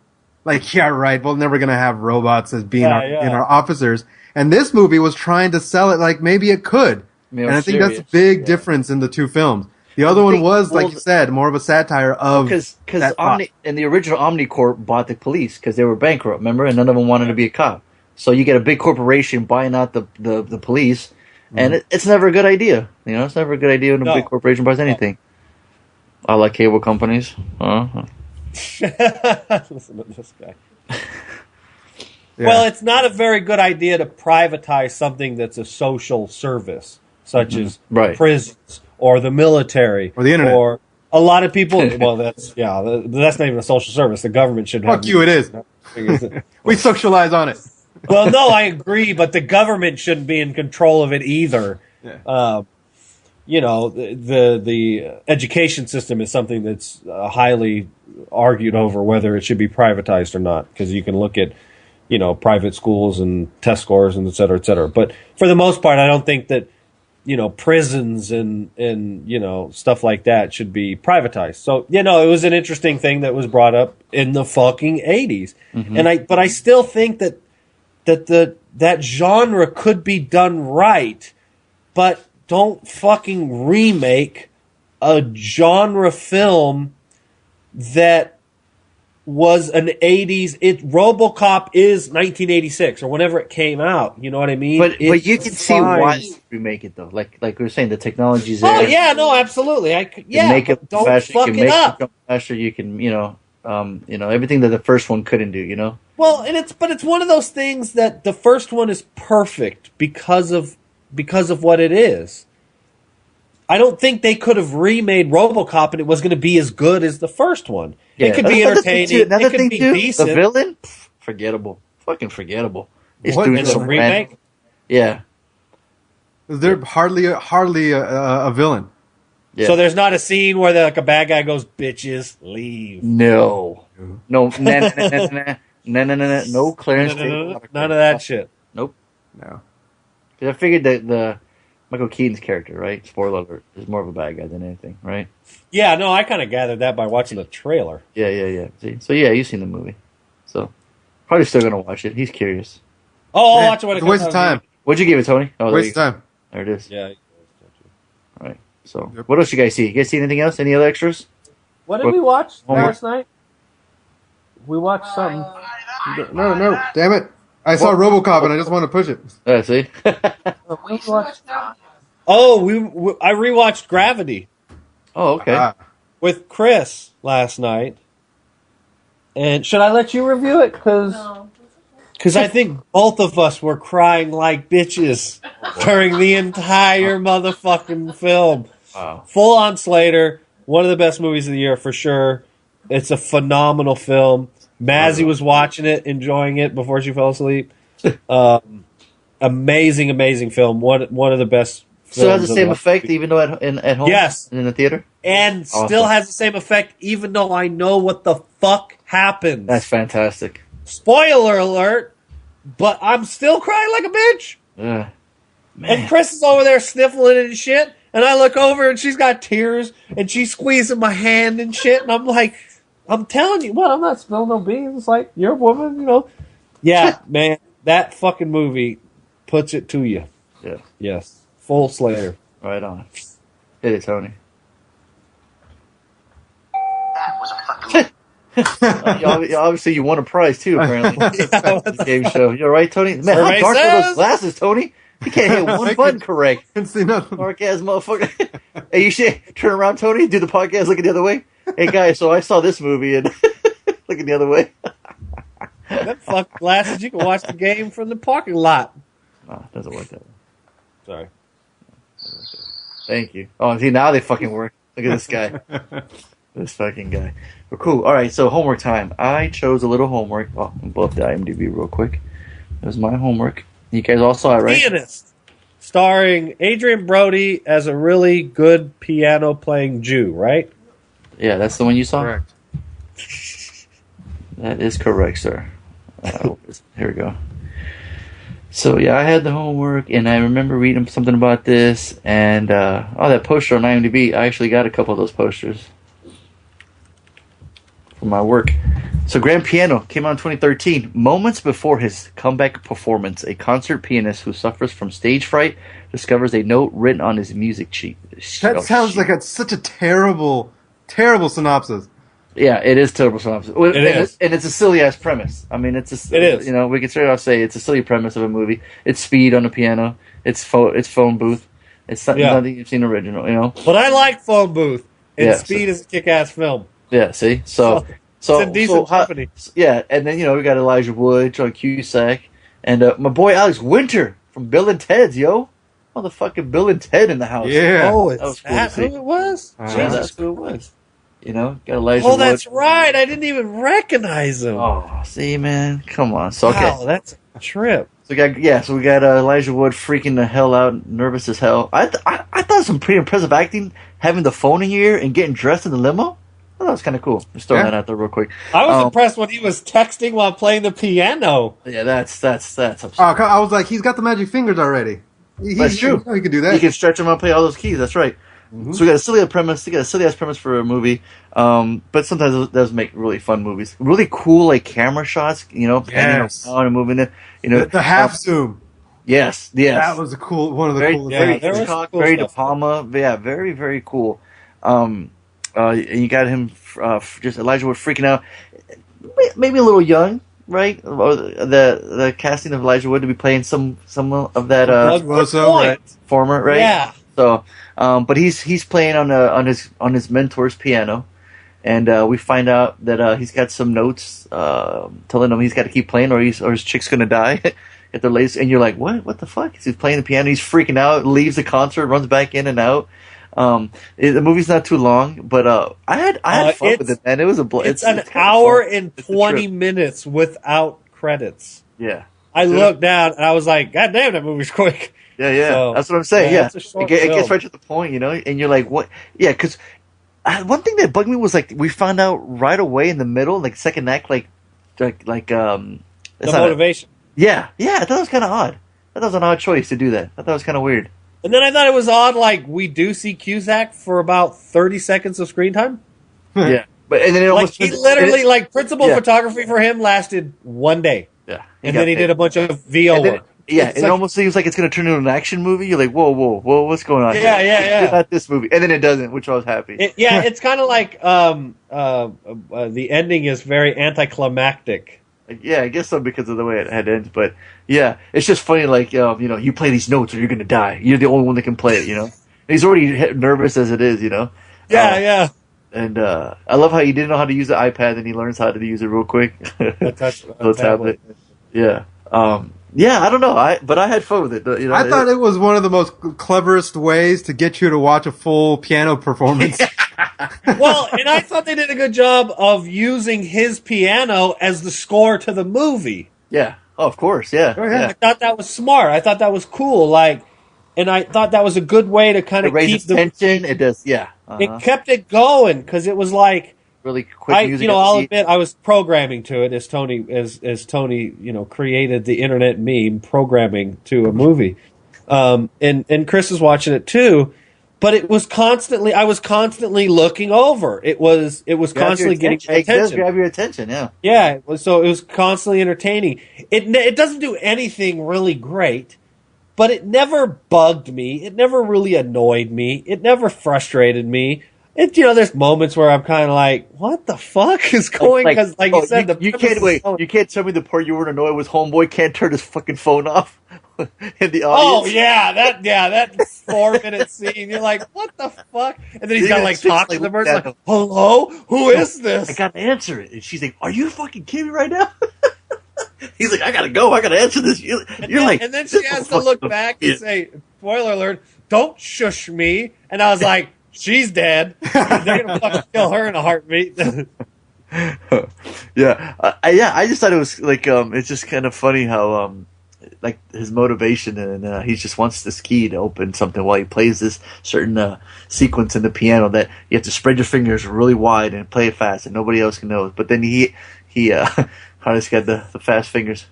Like, yeah, right. We're never gonna have robots as being our officers. And this movie was trying to sell it like maybe it could. And I think that's a big difference in the two films. The other one was, like you said, more of a satire of because in the original OmniCorp bought the police because they were bankrupt, remember, and none of them wanted to be a cop. So you get a big corporation buying out the police, and it's never a good idea. It's never a good idea when a big corporation buys anything. I like cable companies. Listen to this guy. Yeah. Well, it's not a very good idea to privatize something that's a social service, such as prisons or the military or the internet. Or a lot of people. Well, that's not even a social service. The government should have. Fuck you! It is. We socialize on it. Well, no, I agree, but the government shouldn't be in control of it either. Yeah. The education system is something that's highly argued over whether it should be privatized or not, because you can look at private schools and test scores and et cetera, et cetera. But for the most part, I don't think that prisons and stuff like that should be privatized. So it was an interesting thing that was brought up in the fucking 80s. Mm-hmm. But I still think that genre could be done right, but don't fucking remake a genre film that was an 80s. RoboCop is 1986 or whenever it came out. You know what I mean? But you can see why they remake it though. Like we were saying, the technology's there. Oh yeah, no, absolutely. Make it don't faster. fuck You can it make up. it faster. You can everything that the first one couldn't do. You know. Well, but it's one of those things that the first one is perfect because of what it is. I don't think they could have remade RoboCop and it was going to be as good as the first one. Yeah. It could be entertaining. It could be decent. The villain, forgettable, fucking forgettable. It's doing some remake. Yeah, they're hardly a villain. Yeah. So there's not a scene where a bad guy goes, "Bitches, leave." No, no Clarence. None of that shit. Nope. No. Because I figured that the Michael Keaton's character, right? Spoiler alert, is more of a bad guy than anything, right? Yeah, no, I kind of gathered that by watching the trailer. Yeah. See? So yeah, you've seen the movie. So probably still gonna watch it. He's curious. Oh, I'll watch it when it comes out. It's a waste of time. What'd you give it, Tony? Oh, waste of time. There it is. Yeah. All right. So what else you guys see? You guys see anything else? Any other extras? What did we watch last night? We watched something. No. Damn it. I saw RoboCop and I just want to push it. See? I rewatched Gravity. Oh, okay. With Chris last night. And should I let you review it? Because I think both of us were crying like bitches during the entire motherfucking film. Wow. Full on Slater. One of the best movies of the year for sure. It's a phenomenal film. Mazzy was watching it, enjoying it before she fell asleep. Amazing film. One of the best. So it has the same effect even though at home? Yes. In the theater? And still has the same effect even though I know what the fuck happens. That's fantastic. Spoiler alert, but I'm still crying like a bitch. Man. And Chris is over there sniffling and shit, and I look over and she's got tears, and she's squeezing my hand and shit, and I'm like, I'm telling you, I'm not spilling no beans. It's like, you're a woman, Yeah, man, that fucking movie puts it to you. Yeah. Yes. Full Slayer. Right on. Hit it, Tony. That was a fucking... Obviously, you won a prize, too, apparently. The game show. You all right, Tony? Man, how dark are those glasses, Tony? You can't hit one button correct. Can't see nothing. Dark ass motherfucker. Hey, you should turn around, Tony. Do the podcast looking the other way. Hey, guys, so I saw this movie and looking the other way. That fucking glasses, you can watch the game from the parking lot. No, it doesn't work that way. Sorry. Thank you. Oh, see, now they fucking work. Look at this guy. This fucking guy. Well, cool. All right, so homework time. I chose a little homework. Oh, I'm pull up the IMDb real quick. It was my homework. You guys all saw it, right? Pianist. Starring Adrian Brody as a really good piano-playing Jew, right? Yeah, that's the one you saw? Correct. That is correct, sir. Here we go. So, yeah, I had the homework, and I remember reading something about this, and, that poster on IMDb, I actually got a couple of those posters for my work. So, Grand Piano came out in 2013. Moments before his comeback performance, a concert pianist who suffers from stage fright discovers a note written on his music sheet. That sounds like such a terrible synopsis. Yeah, it is terrible synopsis. It is. And it's a silly-ass premise. I mean, it is. We can straight off say it's a silly premise of a movie. It's speed on the piano. It's phone booth. It's nothing you've seen original, But I like Phone Booth. And Speed is a kick-ass film. Yeah, see? So it's a decent company. Yeah, and then, we got Elijah Wood, John Cusack, and my boy Alex Winter from Bill and Ted's, yo. Motherfucking Bill and Ted in the house. Yeah. Oh, That was is cool that to see. who it was? Yeah, that's who it was. Got Elijah Oh, Wood. that's right. I didn't even recognize him. Oh, see, man. Come on. So, okay. Wow, that's a trip. So we got Elijah Wood freaking the hell out, nervous as hell. I thought it was some pretty impressive acting, having the phone in your ear and getting dressed in the limo. I thought that was kind of cool. Just throwing that out there real quick. I was impressed when he was texting while playing the piano. Yeah, that's upsetting. Oh, I was like, he's got the magic fingers already. That's true. You know he can do that. He can stretch them out and play all those keys. That's right. So we got a silly premise. We got a silly ass premise for a movie. But sometimes it does make really fun movies. Really cool, like camera shots. You know, panning around and moving it. You know, the half zoom. Yes. That was one of the coolest. Very things. Hitchcock, very De Palma. Yeah, very, very cool. And you got him just Elijah Wood freaking out. Maybe a little young, right? The casting of Elijah Wood to be playing some of that former, right? Yeah. So, but he's playing on his mentor's piano, and we find out that he's got some notes telling him he's got to keep playing or his chick's gonna die at the latest. And you're like, what the fuck? He's playing the piano. He's freaking out. Leaves the concert. Runs back in and out. The movie's not too long, but I had fun with it, man. It was it's an hour and 20 minutes without credits. Yeah. I looked down and I was like, God damn, that movie's quick. Yeah. So, that's what I'm saying. Yeah. It gets right to the point, you know, and you're like, what? Yeah, because one thing that bugged me was like we found out right away in the middle, like second act, the motivation. Yeah. I thought it was kind of odd. I thought it was an odd choice to do that. I thought it was kind of weird. And then I thought it was odd, like, we do see Cusack for about 30 seconds of screen time. Yeah. And then it almost... Like, he literally, principal photography for him lasted one day. Yeah. And then he did a bunch of VO work. It almost seems like it's going to turn into an action movie. You're like, whoa, what's going on? Yeah. Not this movie. And then it doesn't, which I was happy. It's kind of like the ending is very anticlimactic. Yeah, I guess so because of the way it had ended. But yeah, it's just funny. Like you play these notes or you're gonna die. You're the only one that can play it. You know, and he's already nervous as it is. You know. Yeah. And I love how he didn't know how to use the iPad and he learns how to use it real quick. The tablet. Yeah. I don't know. But I had fun with it. You know, I thought it was one of the most cleverest ways to get you to watch a full piano performance. Well, and I thought they did a good job of using his piano as the score to the movie. Yeah. Oh, of course. Yeah. I thought that was smart. I thought that was cool. And I thought that was a good way to kind of keep the tension. It does. Yeah. It kept it going because it was like really quick music. I'll admit I was programming to it as Tony created the internet meme programming to a movie. And Chris is watching it too. But I was constantly looking over. It was constantly getting my attention. It does grab your attention, yeah. Yeah, so it was constantly entertaining. It doesn't do anything really great, but it never bugged me. It never really annoyed me. It never frustrated me. There's moments where I'm kind of like, what the fuck is going? Because you said, you can't wait. You can't tell me the part you weren't annoyed with. Homeboy can't turn his fucking phone off in the audience. Oh that 4-minute scene. You're like, what the fuck? And then he's got to talk to the person like, hello, who is this? I gotta answer it. And she's like, are you fucking kidding me right now? He's like, I gotta go. I gotta answer this. And then she has to look back and say, spoiler alert, don't shush me. And I was like, she's dead. They're gonna fucking kill her in a heartbeat. I just thought it was like it's just kind of funny how like his motivation and he just wants this key to open something while he plays this certain sequence in the piano that you have to spread your fingers really wide and play it fast and nobody else can know. But then he Harness got the fast fingers,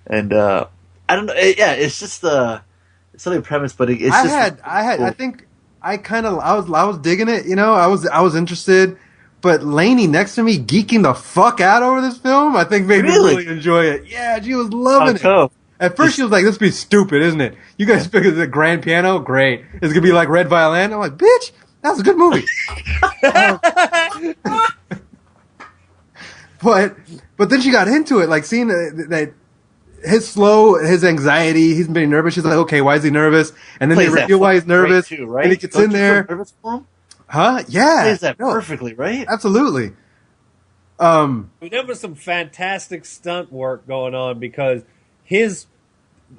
and I don't know. It's just it's not a premise, but it's just. I think. I was digging it, I was interested, but Lainey next to me geeking the fuck out over this film, I think made me really enjoy it. Yeah, she was loving it. At first she was like, this be stupid, isn't it? You guys figured it's a grand piano? Great. It's gonna be like Red Violin? I'm like, bitch, that's a good movie. But then she got into it, like seeing that his anxiety, he's been nervous. She's like, okay, why is he nervous? And then they reveal why he's nervous. Too, right? And he gets in there. Nervous for him? Huh? Yeah. Plays that perfectly, right? Absolutely. There was some fantastic stunt work going on because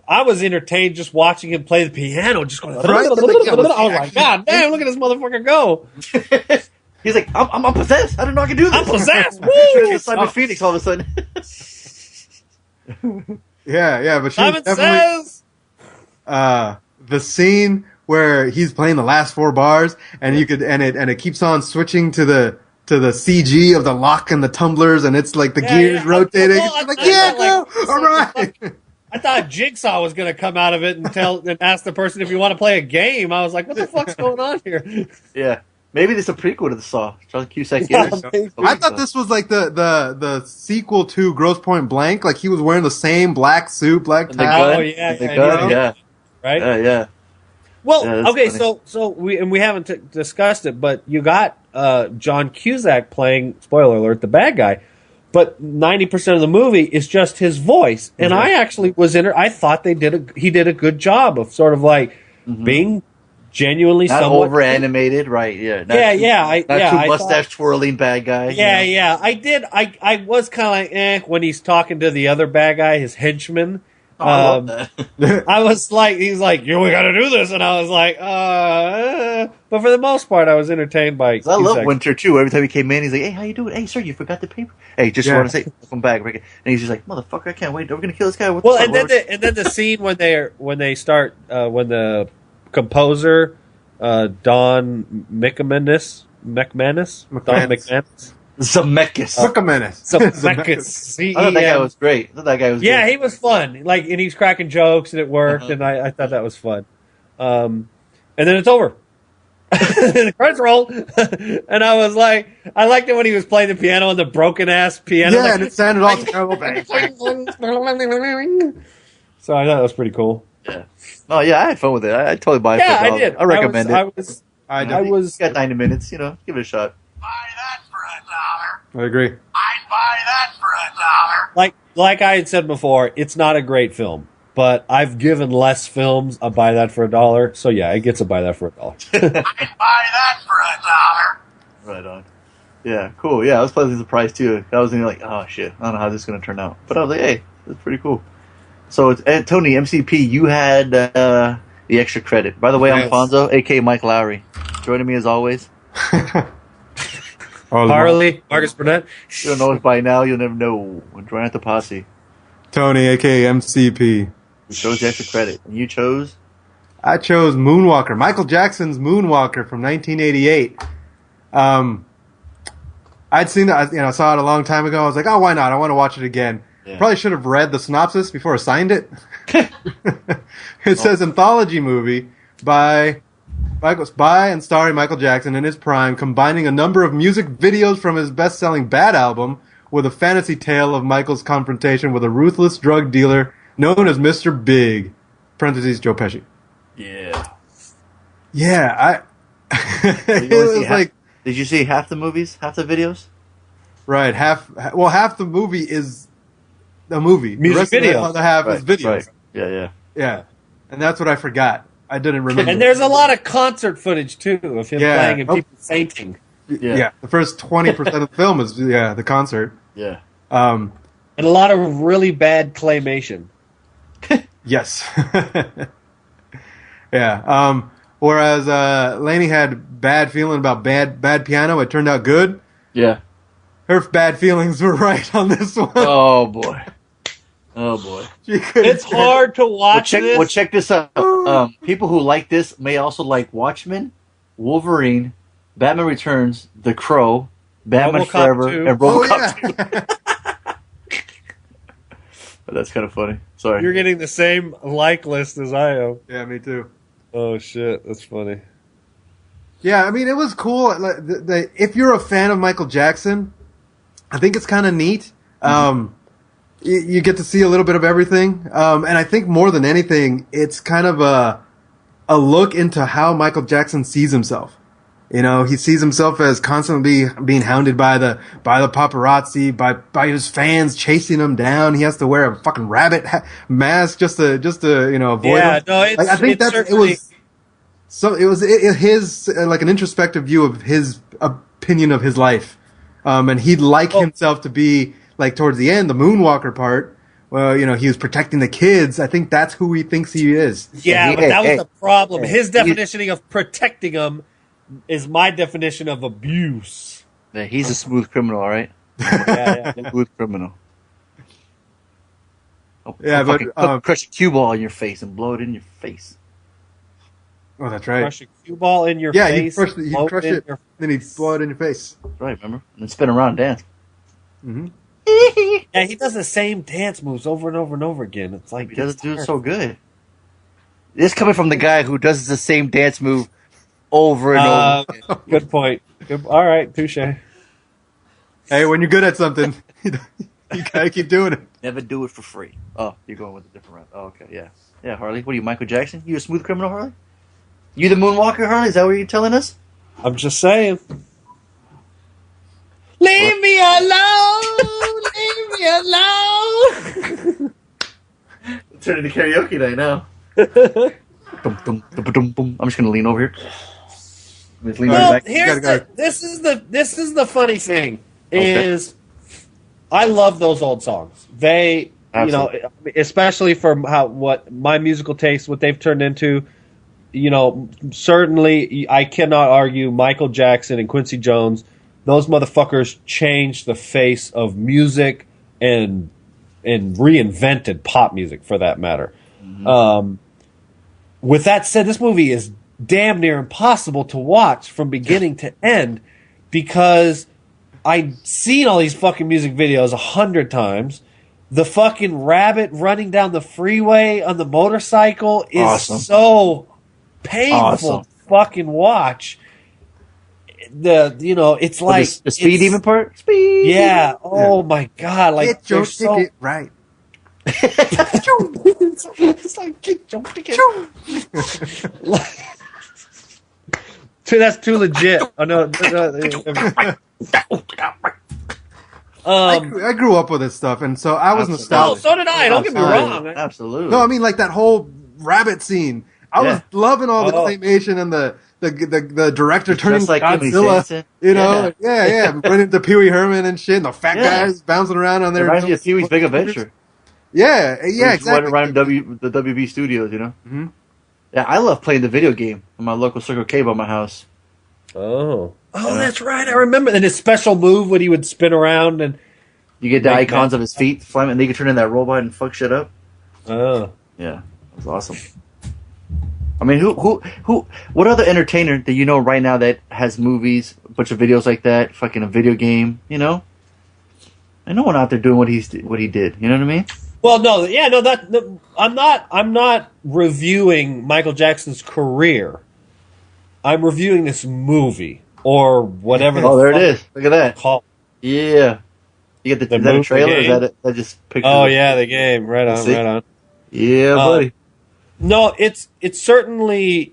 I was entertained just watching him play the piano, just going. I was like, God damn! Look at this motherfucker go. He's like, I'm possessed. I didn't know I could do this. I'm possessed. Woo! Simon Phoenix all of a sudden. Yeah, but she Simon says the scene where he's playing the last 4 bars, and it keeps on switching to the CG of the lock and the tumblers, and it's like the gears rotating. All right. I thought Jigsaw was going to come out of it and ask the person if you want to play a game. I was like, what the fuck's going on here? Yeah. Maybe this is a prequel to the Saw. Charlie Cusack. Yeah, is. maybe. I thought this was like the sequel to Grosse Point Blank. Like he was wearing the same black suit, black The tie. gun. Oh, yeah, The yeah, gun. yeah. Yeah. Right? Yeah. Well, Yeah, that's okay, funny. so we haven't discussed it, but you got John Cusack playing, spoiler alert, the bad guy. But 90% of the movie is just his voice, and I actually was I thought he did a good job of sort of like being genuinely Not somewhat over animated, right? Yeah. Not too, too mustache twirling bad guy. Yeah. I was kind of like, when he's talking to the other bad guy, his henchman. Oh, I love that. I was like, he's like, we got to do this, and I was like, but for the most part, I was entertained by. I love Cusack. Winter too. Every time he came in, he's like, "Hey, how you doing? Hey, sir, you forgot the paper. Hey, just want to say, welcome back." And he's just like, "Motherfucker, I can't wait. We're gonna kill this guy." What the Well, fuck? and then the scene when they start when the composer Don McManus. Zemeckis. Zemeckis. I thought that guy was great. I thought that guy was. Yeah, good. he was fun. Like, and he's cracking jokes, and it worked, and I thought that was fun. And then it's over. The credits roll, and I was like, I liked it when he was playing the piano on the broken ass piano. Yeah, like, and it sounded all terrible. So I thought that was pretty cool. Yeah. Oh yeah, I had fun with it. I totally buy it. Yeah, for I $1. did. I recommend it. I was. Got 90 minutes. Give it a shot. Buy that for $1. I agree. I'd buy that for $1. Like I had said before, it's not a great film, but I've given less films a buy that for $1. So yeah, it gets a buy that for $1. I'd buy that for $1. Right on. Yeah, cool. Yeah, I was pleasantly surprised too. I was thinking like, oh shit, I don't know how this is gonna turn out, but I was like, hey, it's pretty cool. So it's Tony MCP. You had the extra credit. By the way, I'm Yes. Alfonso, aka Mike Lowry, joining me as always. Harley, Marcus Burnett. You don't know us by now. You'll never know. We're joining the posse. Tony, aka MCP. We chose the extra credit, and you chose. I chose Moonwalker, Michael Jackson's Moonwalker from 1988. I'd seen that, I saw it a long time ago. I was like, oh, why not? I want to watch it again. Yeah. Probably should have read the synopsis before I signed it. It says anthology movie by and starring Michael Jackson in his prime, combining a number of music videos from his best-selling Bad album with a fantasy tale of Michael's confrontation with a ruthless drug dealer known as Mr. Big. Parentheses, Joe Pesci. Yeah. Yeah, it was like Did you see half the movies, half the videos? right half the movie is a movie. Music the rest videos. of the other half is videos. Right. Yeah. Yeah, and that's what I forgot. I didn't remember. And there's a lot of concert footage too of him Yeah. playing and people fainting. yeah. The first 20% of the film is the concert. Yeah. Um, And a lot of really bad claymation. yes. Yeah. Whereas Lainey had bad feeling about bad piano, it turned out good. Yeah. Her bad feelings were right on this one. Oh boy. Oh boy. She couldn't It's hard to watch this. Check this out. People who like this may also like Watchmen, Wolverine, Batman Returns, The Crow, Batman RoboCop Forever, 2. and Oh, RoboCop 2. That's kind of funny. Sorry. You're getting the same like list as I am. Yeah, me too. Oh shit, that's funny. Yeah, I mean, it was cool. Like, if you're a fan of Michael Jackson, I think it's kind of neat. You get to see a little bit of everything. And I think more than anything, it's kind of a look into how Michael Jackson sees himself. He sees himself as constantly being hounded by the paparazzi, by his fans chasing him down. He has to wear a fucking rabbit mask just to avoid Yeah, them. no, it's Like, I think it's certainly- it was his like an introspective view of his opinion of his life, and he'd like himself to be like towards the end, the Moonwalker part. Well, he was protecting the kids. I think that's who he thinks he is. Yeah, but that was the problem. hey, His definition of protecting him is my definition of abuse. Yeah, he's a smooth criminal, all right? Yeah. Smooth criminal. Yeah, I'll but, fucking crush a cue ball in your face and blow it in your face. Oh, that's right. Crush a cue ball in your Yeah, face. he'd blow crush in it, your- then he'd blow it in your face. Right, remember? And then spin around and dance. Mm-hmm. Yeah, he does the same dance moves over and over and over again. It's like He doesn't do it so good. This coming from the guy who does the same dance move over and over again. Good point. All right, touche. Hey, when you're good at something, you gotta keep doing it. Never do it for free. Oh, you're going with a different route. Oh, okay, yeah. Yeah, Harley. What are you, Michael Jackson? You a smooth criminal, Harley? You the Moonwalker, Harley? Is that what you're telling us? I'm just saying. Leave me alone. Leave me alone. Turn into karaoke night now. Dum, dum, dum, dum, dum. I'm just gonna lean over here. Just lean Well, back. this is the funny thing Okay. is I love those old songs. They Absolutely. especially for what my musical taste, what they've turned into. Certainly I cannot argue Michael Jackson and Quincy Jones. Those motherfuckers changed the face of music and reinvented pop music for that matter. Mm-hmm. With that said, this movie is damn near impossible to watch from beginning to end because I've seen all these fucking music videos 100 times. The fucking rabbit running down the freeway on the motorcycle is Awesome. so painful Awesome. to fucking watch. It's like the speed even part? Speed! Yeah. Oh my god. Like Get your they're so ticket right. it's like get your ticket. That's too legit. Oh no. I grew up with this stuff, and so I was Oh, nostalgic. so did I. Don't get me wrong. Absolutely. No, I mean like that whole rabbit scene. I was loving all the Oh. claymation and the director turning Just like Emily Godzilla. Sanderson. You know, yeah. Running into Pee Wee Herman and shit, and the fat Yeah. guys bouncing around on It there. reminds me of Pee-wee's Big Adventure. Yeah, exactly. Around the WB studios, you know? Mhm. Yeah, I love playing the video game in my local Circle K by my house. Oh, that's right. I remember. And his special move when he would spin around and You get the Make icons that- of his feet flying, and they can turn in that robot and fuck shit up. oh. Yeah, it was awesome. I mean, what other entertainer that you know right now that has movies, a bunch of videos like that, fucking a video game, you know? And no one out there doing what he did. You know what I mean? Well, no, yeah, no. I'm not reviewing Michael Jackson's career. I'm reviewing this movie or whatever. Oh, there it fuck is. Look at that. Call. Yeah. You get The is that a movie trailer? Or is game? that just pictures? Oh of- yeah, the game. Right on, See? right on. Yeah, buddy. No, it's certainly,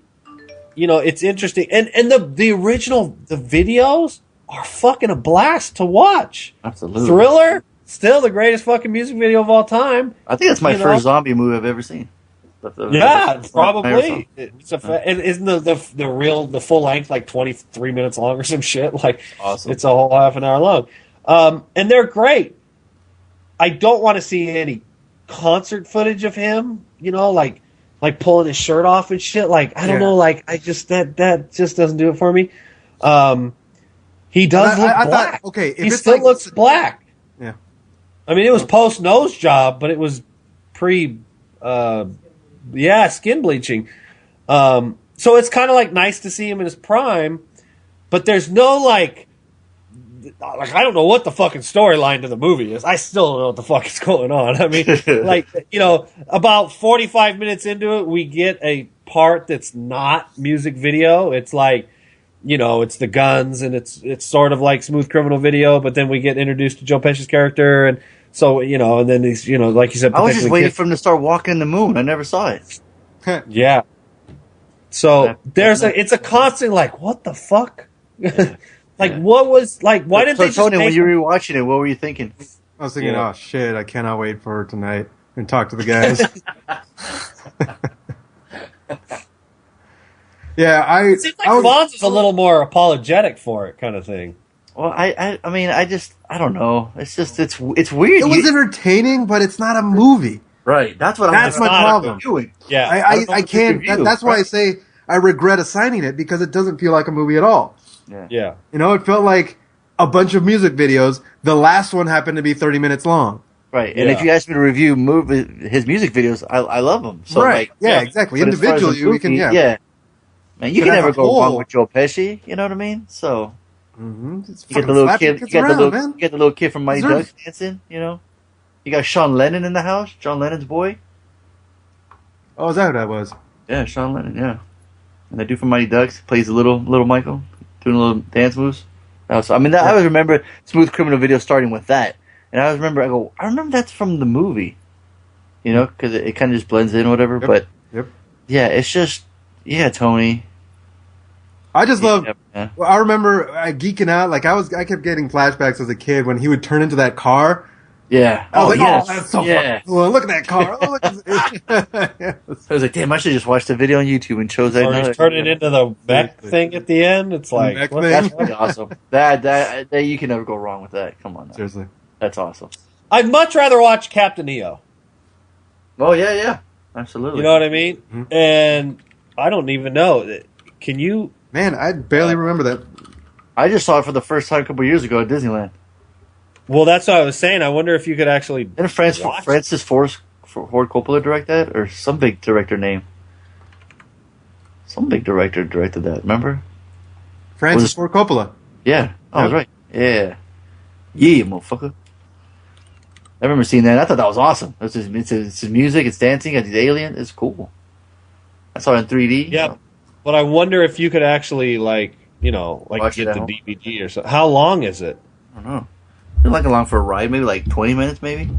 it's interesting, and the original videos are fucking a blast to watch. Absolutely. Thriller, still the greatest fucking music video of all time. I think that's my you know? first zombie movie I've ever seen. Yeah, probably. Marathon. It's and isn't the full length like 23 minutes long or some shit? Like, Awesome. it's a whole half an hour long, and they're great. I don't want to see any concert footage of him. Like pulling his shirt off and shit. Like, I don't know. Like, I just that just doesn't do it for me. He does look I black. thought, okay, if He it's still like, looks black. Yeah. I mean, it was post nose job, but it was pre, skin bleaching. So it's kind of like nice to see him in his prime, but there's no like I don't know what the fucking storyline to the movie is. I still don't know what the fuck is going on. I mean, about 45 minutes into it, we get a part that's not music video. It's like, it's the guns and it's sort of like Smooth Criminal Video, but then we get introduced to Joe Pesci's character, and so and then these like you said, I was just potentially waiting kids- for him to start walking the moon. I never saw it. Yeah. So That's it's a constant like, what the fuck? Like, what was like? Why didn't So they just Tony, when make you were rewatching it, what were you thinking? I was thinking, Yeah. oh shit, I cannot wait for tonight and talk to the guys. Yeah, It seems like Fonz is a little more apologetic for it, kind of thing. Well, I mean, I don't know. It's just, it's weird. It was entertaining, but it's not a movie. Right. That's what That's my problem. Doing. Yeah, I can't. That's why I say I regret assigning it because it doesn't feel like a movie at all. yeah. It felt like a bunch of music videos. The last one happened to be 30 minutes long. Right. And Yeah. if you ask me to review his music videos, I love them. So, right. like, Yeah, exactly. but as far as a Individually, we can, movie, Man, you But can as never a go wrong whole- with Joe Pesci. You know what I mean? So, Mm-hmm. You get the little kid. You get the little kid from Mighty Ducks dancing. You know. You got Sean Lennon in the house. John Lennon's boy. Oh, is that who that was? Yeah, Sean Lennon. Yeah. And the dude from Mighty Ducks plays the little Michael doing little dance moves. I always remember Smooth Criminal video starting with that, and I remember that's from the movie, you know, because it kind of just blends in or whatever. Yep. But Yep. Yeah, it's just Tony. I just love. Yeah. Well, I remember geeking out. Like I kept getting flashbacks as a kid when he would turn into that car. Yeah. I was oh, that's so fucking cool. Look at that car. Oh, look at I was like, damn, I should just watch the video on YouTube and chose that. Or he's turning into the Beck thing at the end. It's like, that's pretty awesome. That you can never go wrong with that. Come on. Now. Seriously. That's awesome. I'd much rather watch Captain EO. Oh, yeah. Absolutely. You know what I mean? Mm-hmm. And I don't even know. Can you... Man, I barely remember that. I just saw it for the first time a couple years ago at Disneyland. Well, that's what I was saying. I wonder if you could actually. Didn't Francis Ford Coppola direct that, or some big director name? Some big director directed that. Remember? Francis Ford Coppola. Yeah, I was right. Yeah, motherfucker. I remember seeing that. I thought that was awesome. It's his music. It's dancing. It's aliens. It's cool. I saw it in 3D. Yeah, but I wonder if you could actually get the DVD or something. How long is it? I don't know. Like along for a ride, maybe like 20 minutes, maybe.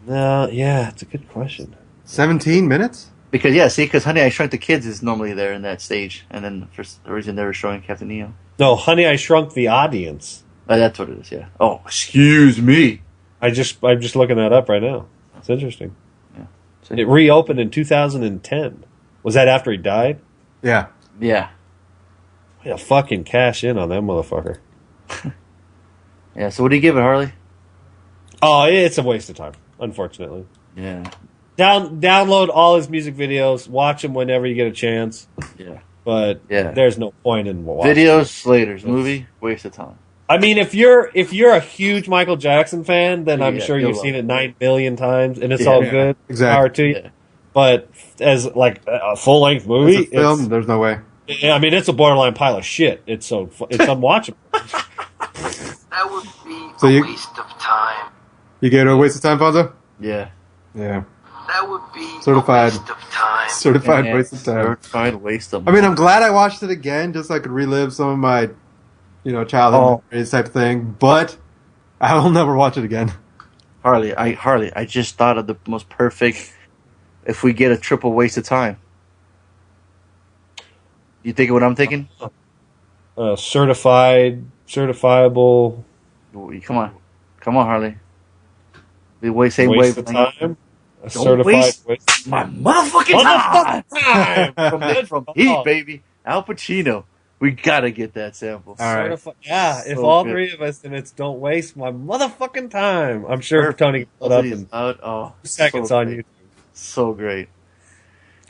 No, yeah, it's a good question. 17 minutes? Because Honey, I Shrunk the Kids is normally there in that stage, and then for some reason they were showing Captain EO. No, Honey, I Shrunk the Audience. That's what it is. Yeah. Oh, excuse me. I'm just looking that up right now. It's interesting. Yeah. It reopened in 2010. Was that after he died? Yeah. Yeah. Way to fucking cash in on that motherfucker. Yeah, so what do you give it, Harley? Oh, it's a waste of time, unfortunately. Yeah. Download all his music videos, watch them whenever you get a chance. Yeah. But there's no point in watching videos, Slater's movie, waste of time. I mean, if you're a huge Michael Jackson fan, then I'm sure you've seen it 9 billion times, and it's all good. Exactly. Power to you. Yeah. But as like a full length movie, as a film, there's no way. I mean, it's a borderline pile of shit. It's unwatchable. That would be a waste of time. You get a waste of time, Fonzo? Yeah. Yeah. That would be certified a waste of time. Certified waste of time. Certified waste of time. I mean, I'm glad I watched it again, just so I could relive some of my, childhood memories type thing. But I will never watch it again. Harley, I just thought of the most perfect. If we get a triple waste of time, you think of what I'm thinking? Certifiable. Come on, Harley. The waste of time. Certified waste. My motherfucking time. From Heat, baby. Al Pacino. We gotta get that sample. All right. If all three of us, then it's don't waste my motherfucking time. I'm sure Tony can put up in 2 seconds on YouTube. So great.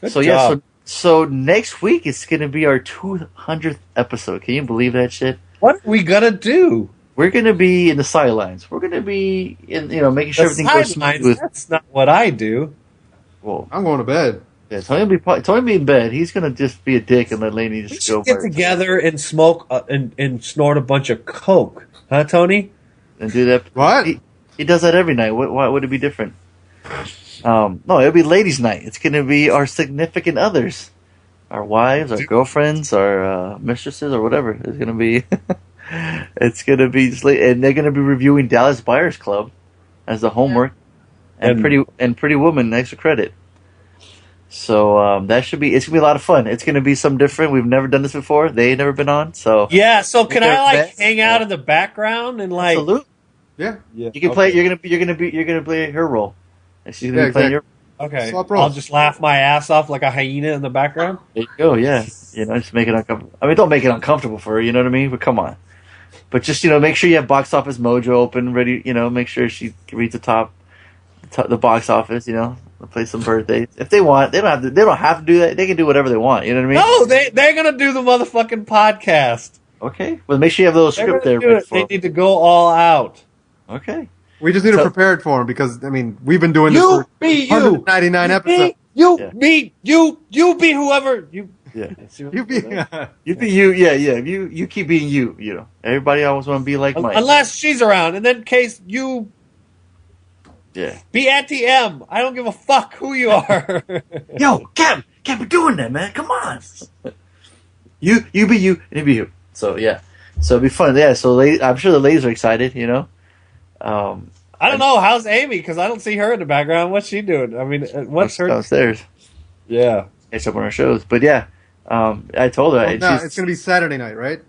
Good job. So next week it's gonna be our 200th episode. Can you believe that shit? What are we gonna do? We're gonna be in the sidelines. We're gonna be in, making sure everything goes smooth. That's not what I do. Well, I'm going to bed. Yeah, Tony will be in bed. He's gonna just be a dick and let Lainey just go. Get together and smoke and snort a bunch of coke, huh, Tony? And do that. What? He does that every night. Why would it be different? No, it'll be ladies' night. It's gonna be our significant others, our wives, our girlfriends, our mistresses, or whatever. It's gonna be. It's gonna be, and they're gonna be reviewing Dallas Buyers Club as the homework, and Pretty Woman extra credit. So it's gonna be a lot of fun. It's gonna be something different. We've never done this before. They ain't never been on. So yeah. So can I hang out in the background and Absolutely. Yeah. You can play. You're gonna play her role. And she's gonna be playing your. Okay. I'll just laugh my ass off like a hyena in the background. There you go. Yeah. Just make it uncomfortable. I mean, don't make it uncomfortable for her. You know what I mean? But come on. But just make sure you have Box Office Mojo open, ready. Make sure she reads the box office. Play some birthdays if they want. They don't have to do that. They can do whatever they want. You know what I mean? No, they're gonna do the motherfucking podcast. Okay. Well, make sure you have a little script there. They need to go all out. Okay. We just need to prepare it for them because we've been doing this for 199 episodes. You be whoever you. Yeah. You be You be you, yeah. You keep being you. You know, everybody always want to be like Mike. Unless she's around, and then in case you Yeah. be Auntie M. I don't give a fuck who you are. Yo, can't be doing that, man. Come on. You be you, and you be you. So yeah, so it'd be fun. Yeah, so I'm sure the ladies are excited. You know. I don't know. How's Amy? Because I don't see her in the background. What's she doing? I mean, what's her downstairs? Yeah, catch up on her shows. But yeah, I told her it's gonna be Saturday night, right?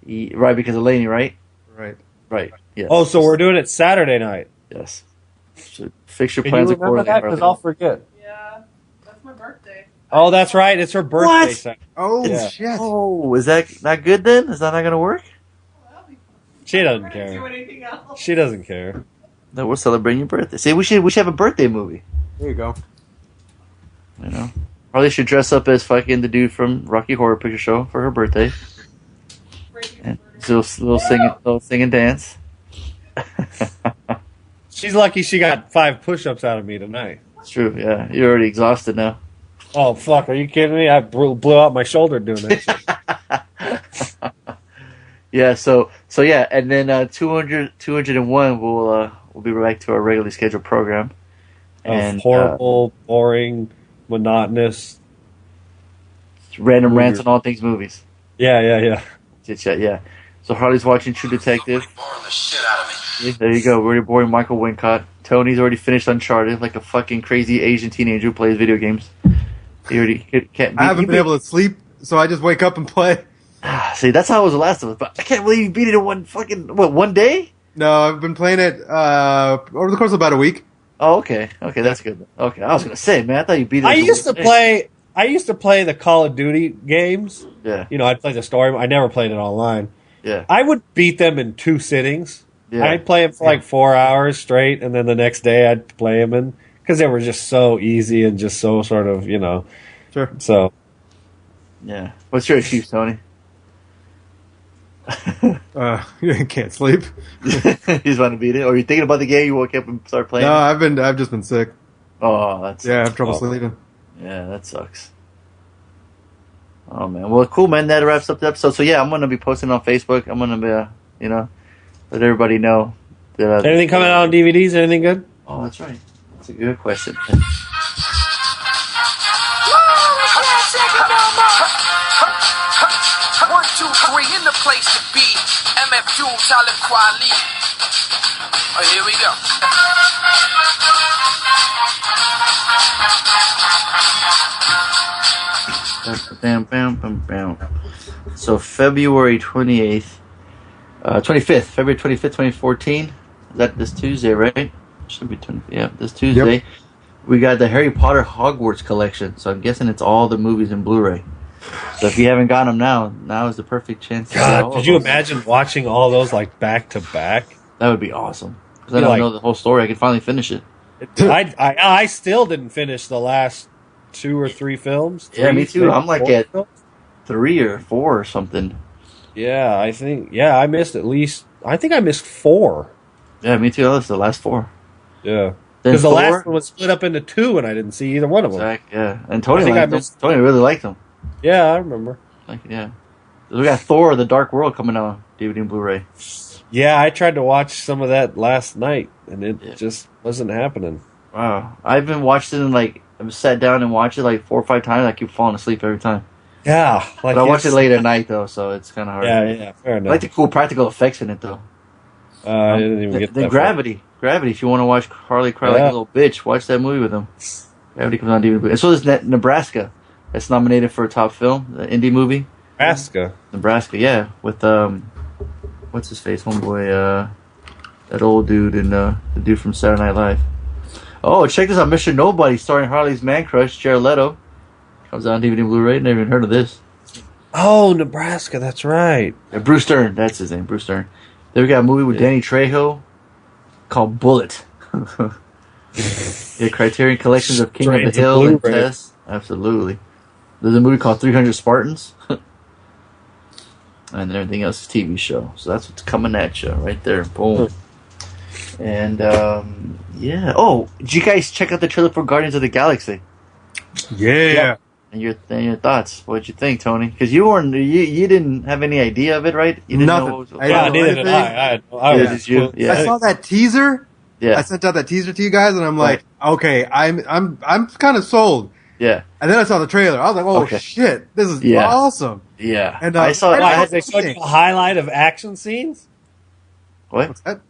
Right, because of Lainey, right? Right. Yeah. Oh, so we're doing it Saturday night. Yes. So fix your Can plans you remember accordingly. that? Because I'll forget. Yeah, that's my birthday. Oh, that's right. It's her birthday. What? Saturday. Oh Yeah. shit! Oh, is that not good then? Is that not going to work? Well, we She doesn't don't care. do anything else. She doesn't care. No, we're celebrating your birthday. See, we should have a birthday movie. There you go. You know, probably should dress up as fucking the dude from Rocky Horror Picture Show for her birthday. And do a little sing and dance. She's lucky she got 5 push-ups out of me tonight. It's true. Yeah, you're already exhausted now. Oh, fuck. Are you kidding me? I blew out my shoulder doing that shit. Yeah. So yeah, and then 201 we'll be back to our regularly scheduled program. Of horrible, boring, monotonous, random weird. rants on all things movies. Yeah. Chit chat. Yeah. So Harley's watching True Detective. Boring the shit out of me. Yeah, there you go. Really boring Michael Wincott. Tony's already finished Uncharted, like a fucking crazy Asian teenager who plays video games. He already can't. I haven't been able to sleep, so I just wake up and play. See, that's how it was The Last of Us. But I can't believe you beat it in one day? No, I've been playing it over the course of about a week. Oh, okay, that's good. Okay, I was gonna say, man, I thought you beat it. I used to play the Call of Duty games. Yeah. You know, I'd play the story. I never played it online. Yeah. I would beat them in 2 sittings. Yeah. I'd play them for like 4 hours straight, and then the next day I'd play them in because they were just so easy and just so sort of, you know. Sure. So. Yeah. What's your excuse, Tony? Can't sleep. You just want to beat it, or you're thinking about the game? You woke up and start playing. No, I've just been sick. Oh, that's I have trouble sleeping. Yeah, that sucks. Oh man, well, cool, man. That wraps up the episode. So yeah, I'm gonna be posting on Facebook. I'm gonna be, let everybody know. That, Anything coming out on DVDs? Anything good? Oh, that's right. That's a good question. One, two, three, in the place to be. MF Doom, Talib Kweli. Oh, here we go. Bam, bam, bam, bam. So February 25th, February 25th, 2014. Is that this Tuesday, right? Should be 20. Yeah, this Tuesday. Yep. We got the Harry Potter Hogwarts collection. So I'm guessing it's all the movies in Blu-ray. So if you haven't got them now is the perfect chance to get all God, could of you those. imagine watching all those like back to back? That would be awesome. Because I don't know the whole story. I could finally finish it. I still didn't finish the last 2 or 3 films. Yeah, me too. I'm like at films? 3 or 4 or something. Yeah, I think I missed at least. I think I missed 4. Yeah, me too. That's the last 4. Yeah, Then because the Thor? last one was split up into 2, and I didn't see either one of them. Exactly, yeah. And Tony I think liked I them. missed- Tony really liked them. Yeah, I remember. Yeah. We got Thor: The Dark World coming out on DVD and Blu-ray. Yeah, I tried to watch some of that last night, and it just wasn't happening. Wow. I've been watching it, I've sat down and watched it 4 or 5 times. I keep falling asleep every time. Yeah, But I watch it late at night, though, so it's kind of hard. Yeah, fair I enough. like the cool practical effects in it, though. I didn't even get Then that. Gravity. Gravity, if you want to watch Harley cry like a little bitch, watch that movie with him. Gravity comes on DVD. And so is Nebraska. That's nominated for a top film, the indie movie. Nebraska. Nebraska, yeah. With, what's his face? Homeboy, that old dude and the dude from Saturday Night Live. Oh, check this out. Mr. Nobody, starring Harley's man crush, Jared Leto. Comes out on DVD and Blu-ray. Never even heard of this. Oh, Nebraska. That's right. Yeah, Bruce Stern. That's his name, Bruce Stern. Then we got a movie with Danny Trejo called Bullet. Criterion Collections of King Straight of the to Hill and Blu-ray. Tess. Absolutely. There's a movie called 300 Spartans. And then everything else is TV show. So that's what's coming at you right there. Boom. And, yeah. Oh, did you guys check out the trailer for Guardians of the Galaxy? Yeah. And your thoughts. What'd you think, Tony? Because you didn't have any idea of it, right? You didn't Nothing. know what was, I didn't know neither did anything. I yeah, was did you? Yeah. I saw that teaser. Yeah. I sent out that teaser to you guys, and I'm like, Right. okay, I'm kind of sold. Yeah. And then I saw the trailer. I was like, oh Okay. shit, this is Yeah. awesome. Yeah. And I saw it. right I off had the They showed you a highlight of action scenes. what? What's that?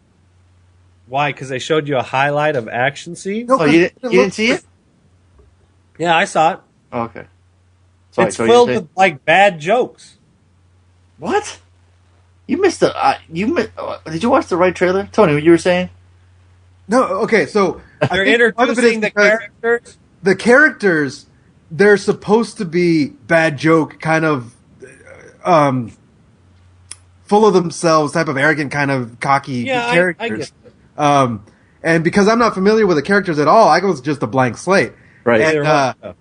Why? Because they showed you a highlight of action scenes. No, Oh, you it didn't see it? Yeah, I saw it. Oh, okay. Sorry, It's so filled you say- with like bad jokes. What? You missed the. Did you watch the right trailer, Tony? What you were saying? No, okay, so I They're think part of it is introducing the because characters. the characters, they're supposed to be bad joke, kind of full of themselves, type of arrogant, kind of cocky Yeah, I characters. get And because I'm not familiar with the characters at all, I was just a blank slate. Right. And, They're right. So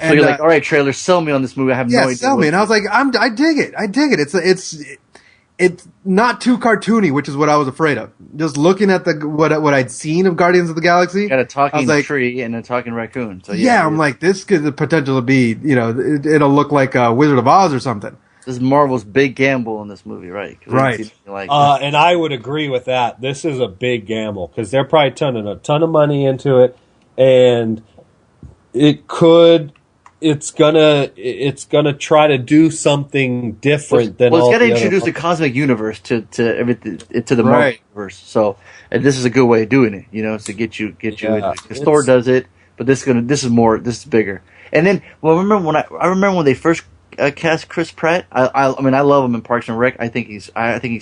and you're like, all right, trailer, sell me on this movie. I have no yeah, idea. sell me. And I was like, I dig it. I dig it. It's not too cartoony, which is what I was afraid of. Just looking at what I'd seen of Guardians of the Galaxy, You got a I talking was like, tree and a talking raccoon. So yeah, I'm like, this could the potential to be, it'll look like Wizard of Oz or something. this is Marvel's big gamble in this movie, right? 'Cause we Right. haven't seen anything like And I would agree with that. This is a big gamble because they're probably turning a ton of money into it, and it's gonna try to do something different than well, all it's got to the other introduce the ones. cosmic universe to everything to the Marvel Right. universe. So, and this is a good way of doing it, to get you Yeah, into it. 'Cause it's- Thor does it, but this is bigger. And then, well, I remember when they first cast Chris Pratt. I mean, I love him in Parks and Rec. I think he's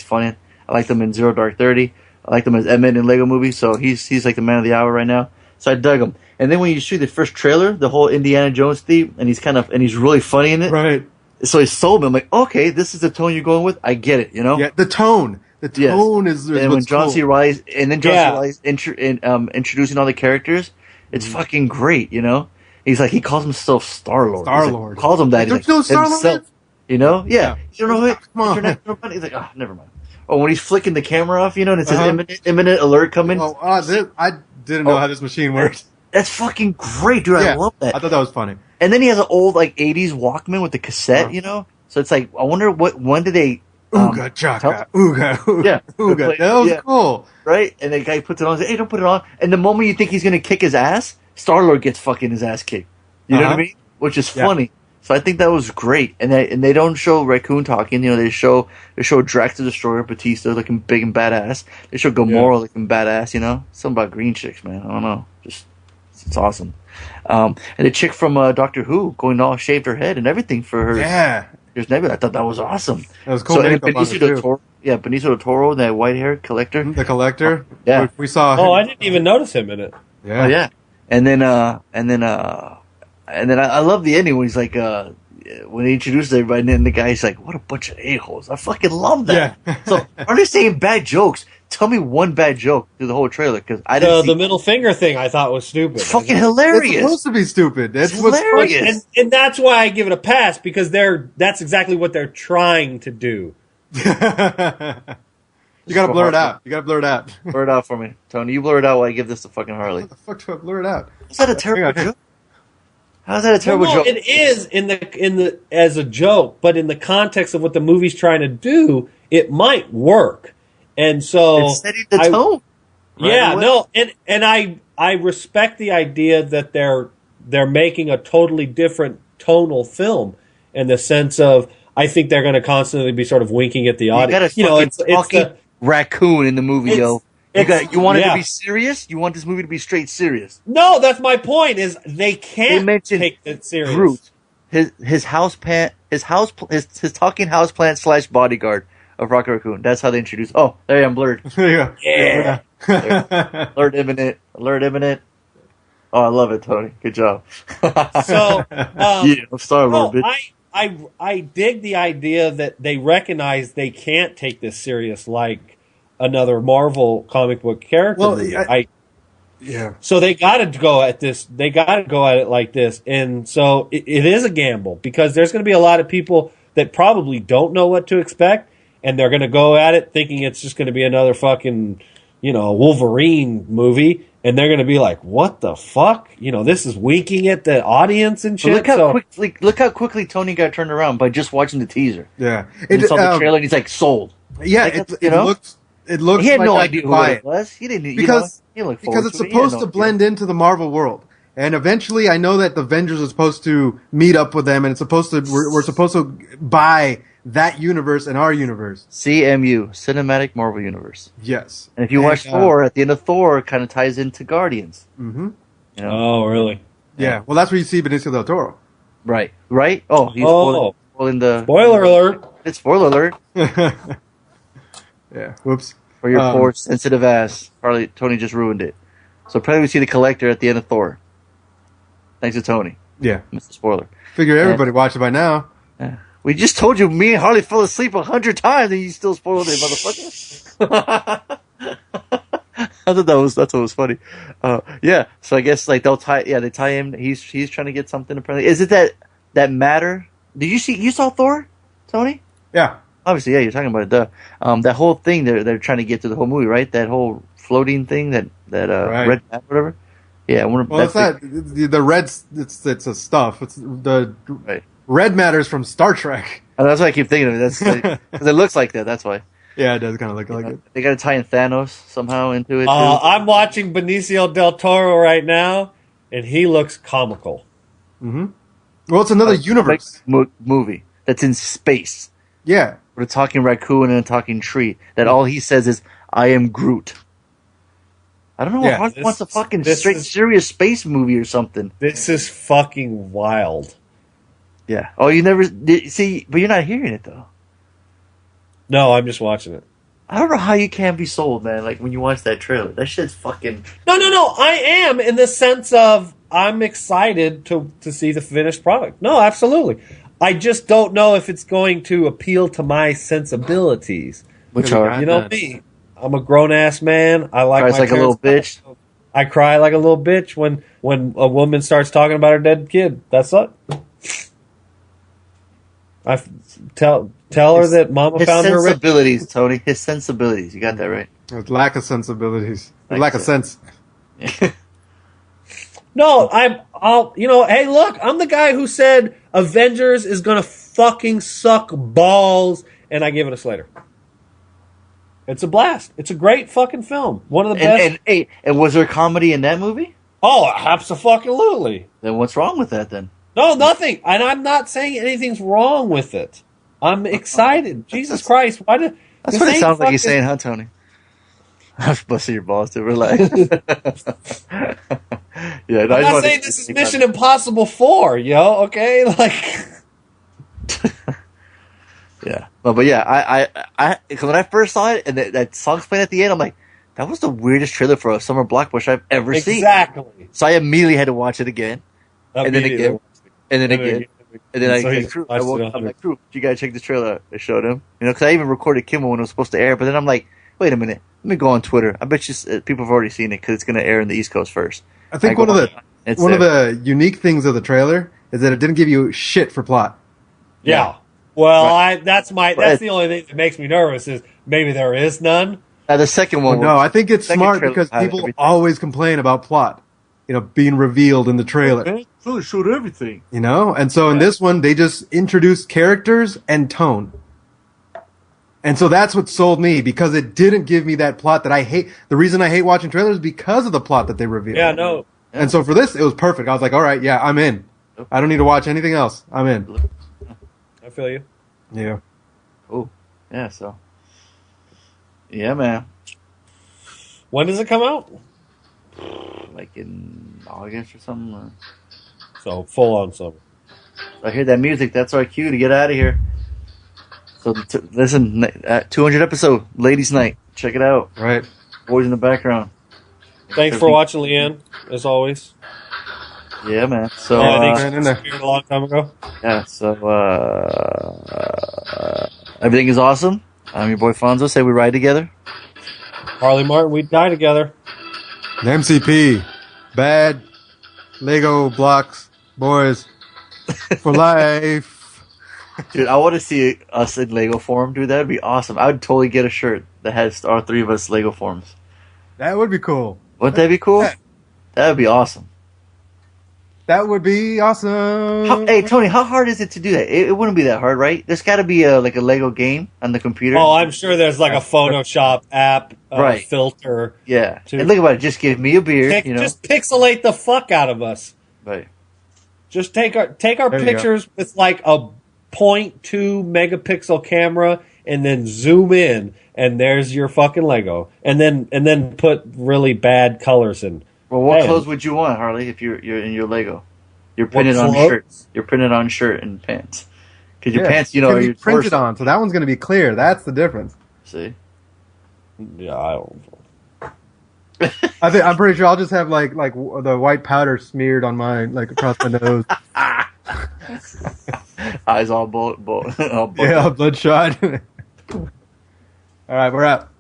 funny. I liked him in Zero Dark 30. I liked him as Emmett in Lego Movie. So he's like the man of the hour right now. So I dug him. And then when you see the first trailer, the whole Indiana Jones theme, and he's really funny in it. Right. So he sold me. I'm like, okay, this is the tone you're going with. I get it, Yeah, the tone. The Yes. tone is And when what's John cool. C. Reilly, Yeah. introducing all the characters, it's fucking great, He's like, he calls himself Star-Lord. Star-Lord. Calls him that. Don't He's you know like, Star-Lord himself, Yeah. Yeah. You don't know who? Come on. You're not- He's like, never mind. Oh, when he's flicking the camera off, and it says Uh-huh. imminent alert coming. Oh, I didn't know how this machine works. That's fucking great, dude. I love that. I thought that was funny. And then he has an old, 80s Walkman with the cassette, Uh-huh. So it's like, I wonder when did they... Ooga chaka, ooga, Yeah. ooga. That was Yeah. cool. Right? And the guy puts it on and says, hey, don't put it on. And the moment you think he's going to kick his ass, Star-Lord gets fucking his ass kicked. You know what I Uh-huh. mean? Which is Yeah. funny. So I think that was great. And they don't show Raccoon talking. They show Drax the Destroyer, Batista looking big and badass. They show Gamora looking badass, Something about green chicks, man. I don't know. Just, it's awesome. And the chick from Doctor Who going all shaved her head and everything for her. Yeah. There's Nebula. I thought that was awesome. That was cool So, and makeup on Benicio it, del too. Toro, Benicio del Toro, that white hair collector. The Collector. Yeah. We saw. Oh, I didn't even notice him in it. Yeah. Oh yeah, and then I love the ending when he's like when he introduces everybody, and then the guy's like, "What a bunch of a-holes!" I fucking love that. Yeah. So are they saying bad jokes? Tell me one bad joke through the whole trailer because I didn't. The middle finger thing I thought was stupid. it's fucking It's hilarious. supposed to be stupid. That's It's what's hilarious. and that's why I give it a pass because that's exactly what they're trying to do. You gotta blur it out. You gotta blur it out. Blur it out for me, Tony. You blur it out while I give this to fucking Harley. What the fuck do I blur it out? Is that a terrible Hang on. joke? How's that a terrible Well, joke? it is in the as a joke, but in the context of what the movie's trying to do, it might work. And so It's setting the tone. right yeah, away. no, and I respect the idea that they're making a totally different tonal film in the sense of I think they're going to constantly be sort of winking at the You got a audience. fucking It's talking the, raccoon in the movie, it's- yo. it's- You want it yeah. to be serious? You want this movie to be straight serious? no, that's my point. Is they can't They mentioned take it serious. Groot, his house plant, his talking house plant / bodyguard of Rocket Raccoon. That's how they introduce. Oh, there I'm blurred. There you Yeah. go. Alert imminent. Alert imminent. Oh, I love it, Tony. Good job. So yeah, I'm Star no, Lord, bitch. I dig the idea that they recognize they can't take this serious like another Marvel comic book character. Well, movie. yeah. So they got to go at this. They got to go at it like this, and so it is a gamble because there's going to be a lot of people that probably don't know what to expect, and they're going to go at it thinking it's just going to be another fucking a Wolverine movie, and they're going to be like, "What the fuck?" This is winking at the audience and shit. Look how quickly Tony got turned around by just watching the teaser. Yeah, He saw the trailer and he's like, sold. Yeah, Like, it looks. It looks. He had like no I idea could who buy it was. He didn't. Because he looked forward it's to it. He had supposed no to idea. blend into the Marvel world, and eventually, I know that the Avengers are supposed to meet up with them, and it's supposed to. We're supposed to buy that universe and our universe. CMU, Cinematic Marvel Universe. Yes, And if you watch Thor, at the end of Thor, it kind of ties into Guardians. Mm-hmm. Oh, really? Yeah. Well, that's where you see Benicio del Toro. Right. Oh, he's spoiling the... Spoiler alert. It's spoiler alert. Yeah. Whoops. For your poor, sensitive ass. Probably Tony just ruined it. So probably we see the Collector at the end of Thor. Thanks to Tony. Yeah. Mr. Spoiler. Figure everybody watched it by now. We just told you me and Harley fell asleep 100 times and you still spoiled it, motherfucker. I thought that's what was funny. Yeah, so I guess like they tie him. He's trying to get something apparently. Is it that matter? Did you saw Thor, Tony? Yeah. Obviously, yeah, you're talking about it. That whole thing they're trying to get to the whole movie, right? That whole floating thing, that right. red map, whatever. Yeah, well, it's not the reds. It's a stuff. It's the right. Red matters from Star Trek. Oh, that's why I keep thinking of it. That's because it looks like that. That's why. Yeah, it does kind of look like it. They got to tie in Thanos somehow into it. Too. I'm watching Benicio del Toro right now, and he looks comical. Mm-hmm. Well, it's another universe movie that's in space. Yeah, with a talking raccoon and a talking tree. That all he says is, "I am Groot." I don't know. Yeah, he wants a fucking serious space movie or something. This is fucking wild. Yeah. Oh, you never see, but you're not hearing it though. No, I'm just watching it. I don't know how you can't be sold, man. Like when you watch that trailer, that shit's fucking. No. I am in the sense of I'm excited to see the finished product. No, absolutely. I just don't know if it's going to appeal to my sensibilities. Which are me. I'm a grown ass man. I like. Cries like a little bitch. I cry like a little bitch when a woman starts talking about her dead kid. That's it. I tell her that Mama found her sensibilities, Tony. His sensibilities. You got that right. Lack of sensibilities. Lack of sense. No, hey, look, I'm the guy who said Avengers is gonna fucking suck balls, and I give it a Slater. It's a blast. It's a great fucking film. One of the best. And was there comedy in that movie? Oh, absolutely. Then what's wrong with that then? No, nothing. And I'm not saying anything's wrong with it. I'm excited. Jesus Christ. That's what it sounds like you're saying, huh, Tony? I was busting your balls to relax. Yeah, I'm not saying this is Mission Impossible 4, okay? Like... Yeah. But yeah, I when I first saw it and that song's playing at the end, I'm like, that was the weirdest trailer for a summer blockbuster I've ever seen. Exactly. So I immediately had to watch it again. And then again. And then again. And then I woke up like, "Crew, you gotta check this trailer out." I showed him, because I even recorded Kimmel when it was supposed to air. But then I'm like, wait a minute, let me go on Twitter. I bet you people have already seen it because it's gonna air in the East Coast first. I think one of the unique things of the trailer is that it didn't give you shit for plot. Yeah. Well, that's the only thing that makes me nervous is maybe there is none. The second one. No, I think it's smart because people always complain about plot. Being revealed in the trailer. It really showed everything. And so in this one, they just introduced characters and tone. And so that's what sold me, because it didn't give me that plot that I hate. The reason I hate watching trailers is because of the plot that they revealed. Yeah, no. And so for this, it was perfect. I was like, all right, yeah, I'm in. I don't need to watch anything else. I'm in. I feel you. Yeah. Oh, yeah, so. Yeah, man. When does it come out? Like in August or something. Or... So full on summer. I hear that music. That's our cue to get out of here. So listen, 200 episode, Ladies' Night. Check it out. Right. Boys in the background. Thanks for watching, Leanne, as always. Yeah, man. So I think she disappeared a long time ago. Yeah. So everything is awesome. I'm your boy Fonzo. Say we ride together. Harley Martin, we die together. MCP, bad Lego blocks, boys for life. Dude, I want to see us in Lego form, dude. That would be awesome. I would totally get a shirt that has our three of us Lego forms. That would be cool. Wouldn't that be cool? Yeah. That would be awesome. That would be awesome. Hey, Tony, how hard is it to do that? It wouldn't be that hard, right? There's got to be like a Lego game on the computer. Oh, I'm sure there's like a Photoshop app Right. filter. Yeah. And think about it. Just give me a beer. Just pixelate the fuck out of us. Right. Just take our There you pictures with like a 0.2 megapixel camera and then zoom in, and there's your fucking Lego. And then put really bad colors in. Well, what Man. clothes would you want, Harley, if you're in your Lego? You're printed What on clothes? shirts. You're printed on shirt and pants. Because your Yeah, pants, it are can be your printed torso. on, so that one's going to be clear. That's the difference. See? Yeah, I don't. I'm pretty sure I'll just have like the white powder smeared on mine, like across my nose. Eyes all all Yeah, bloodshot. All right, we're out.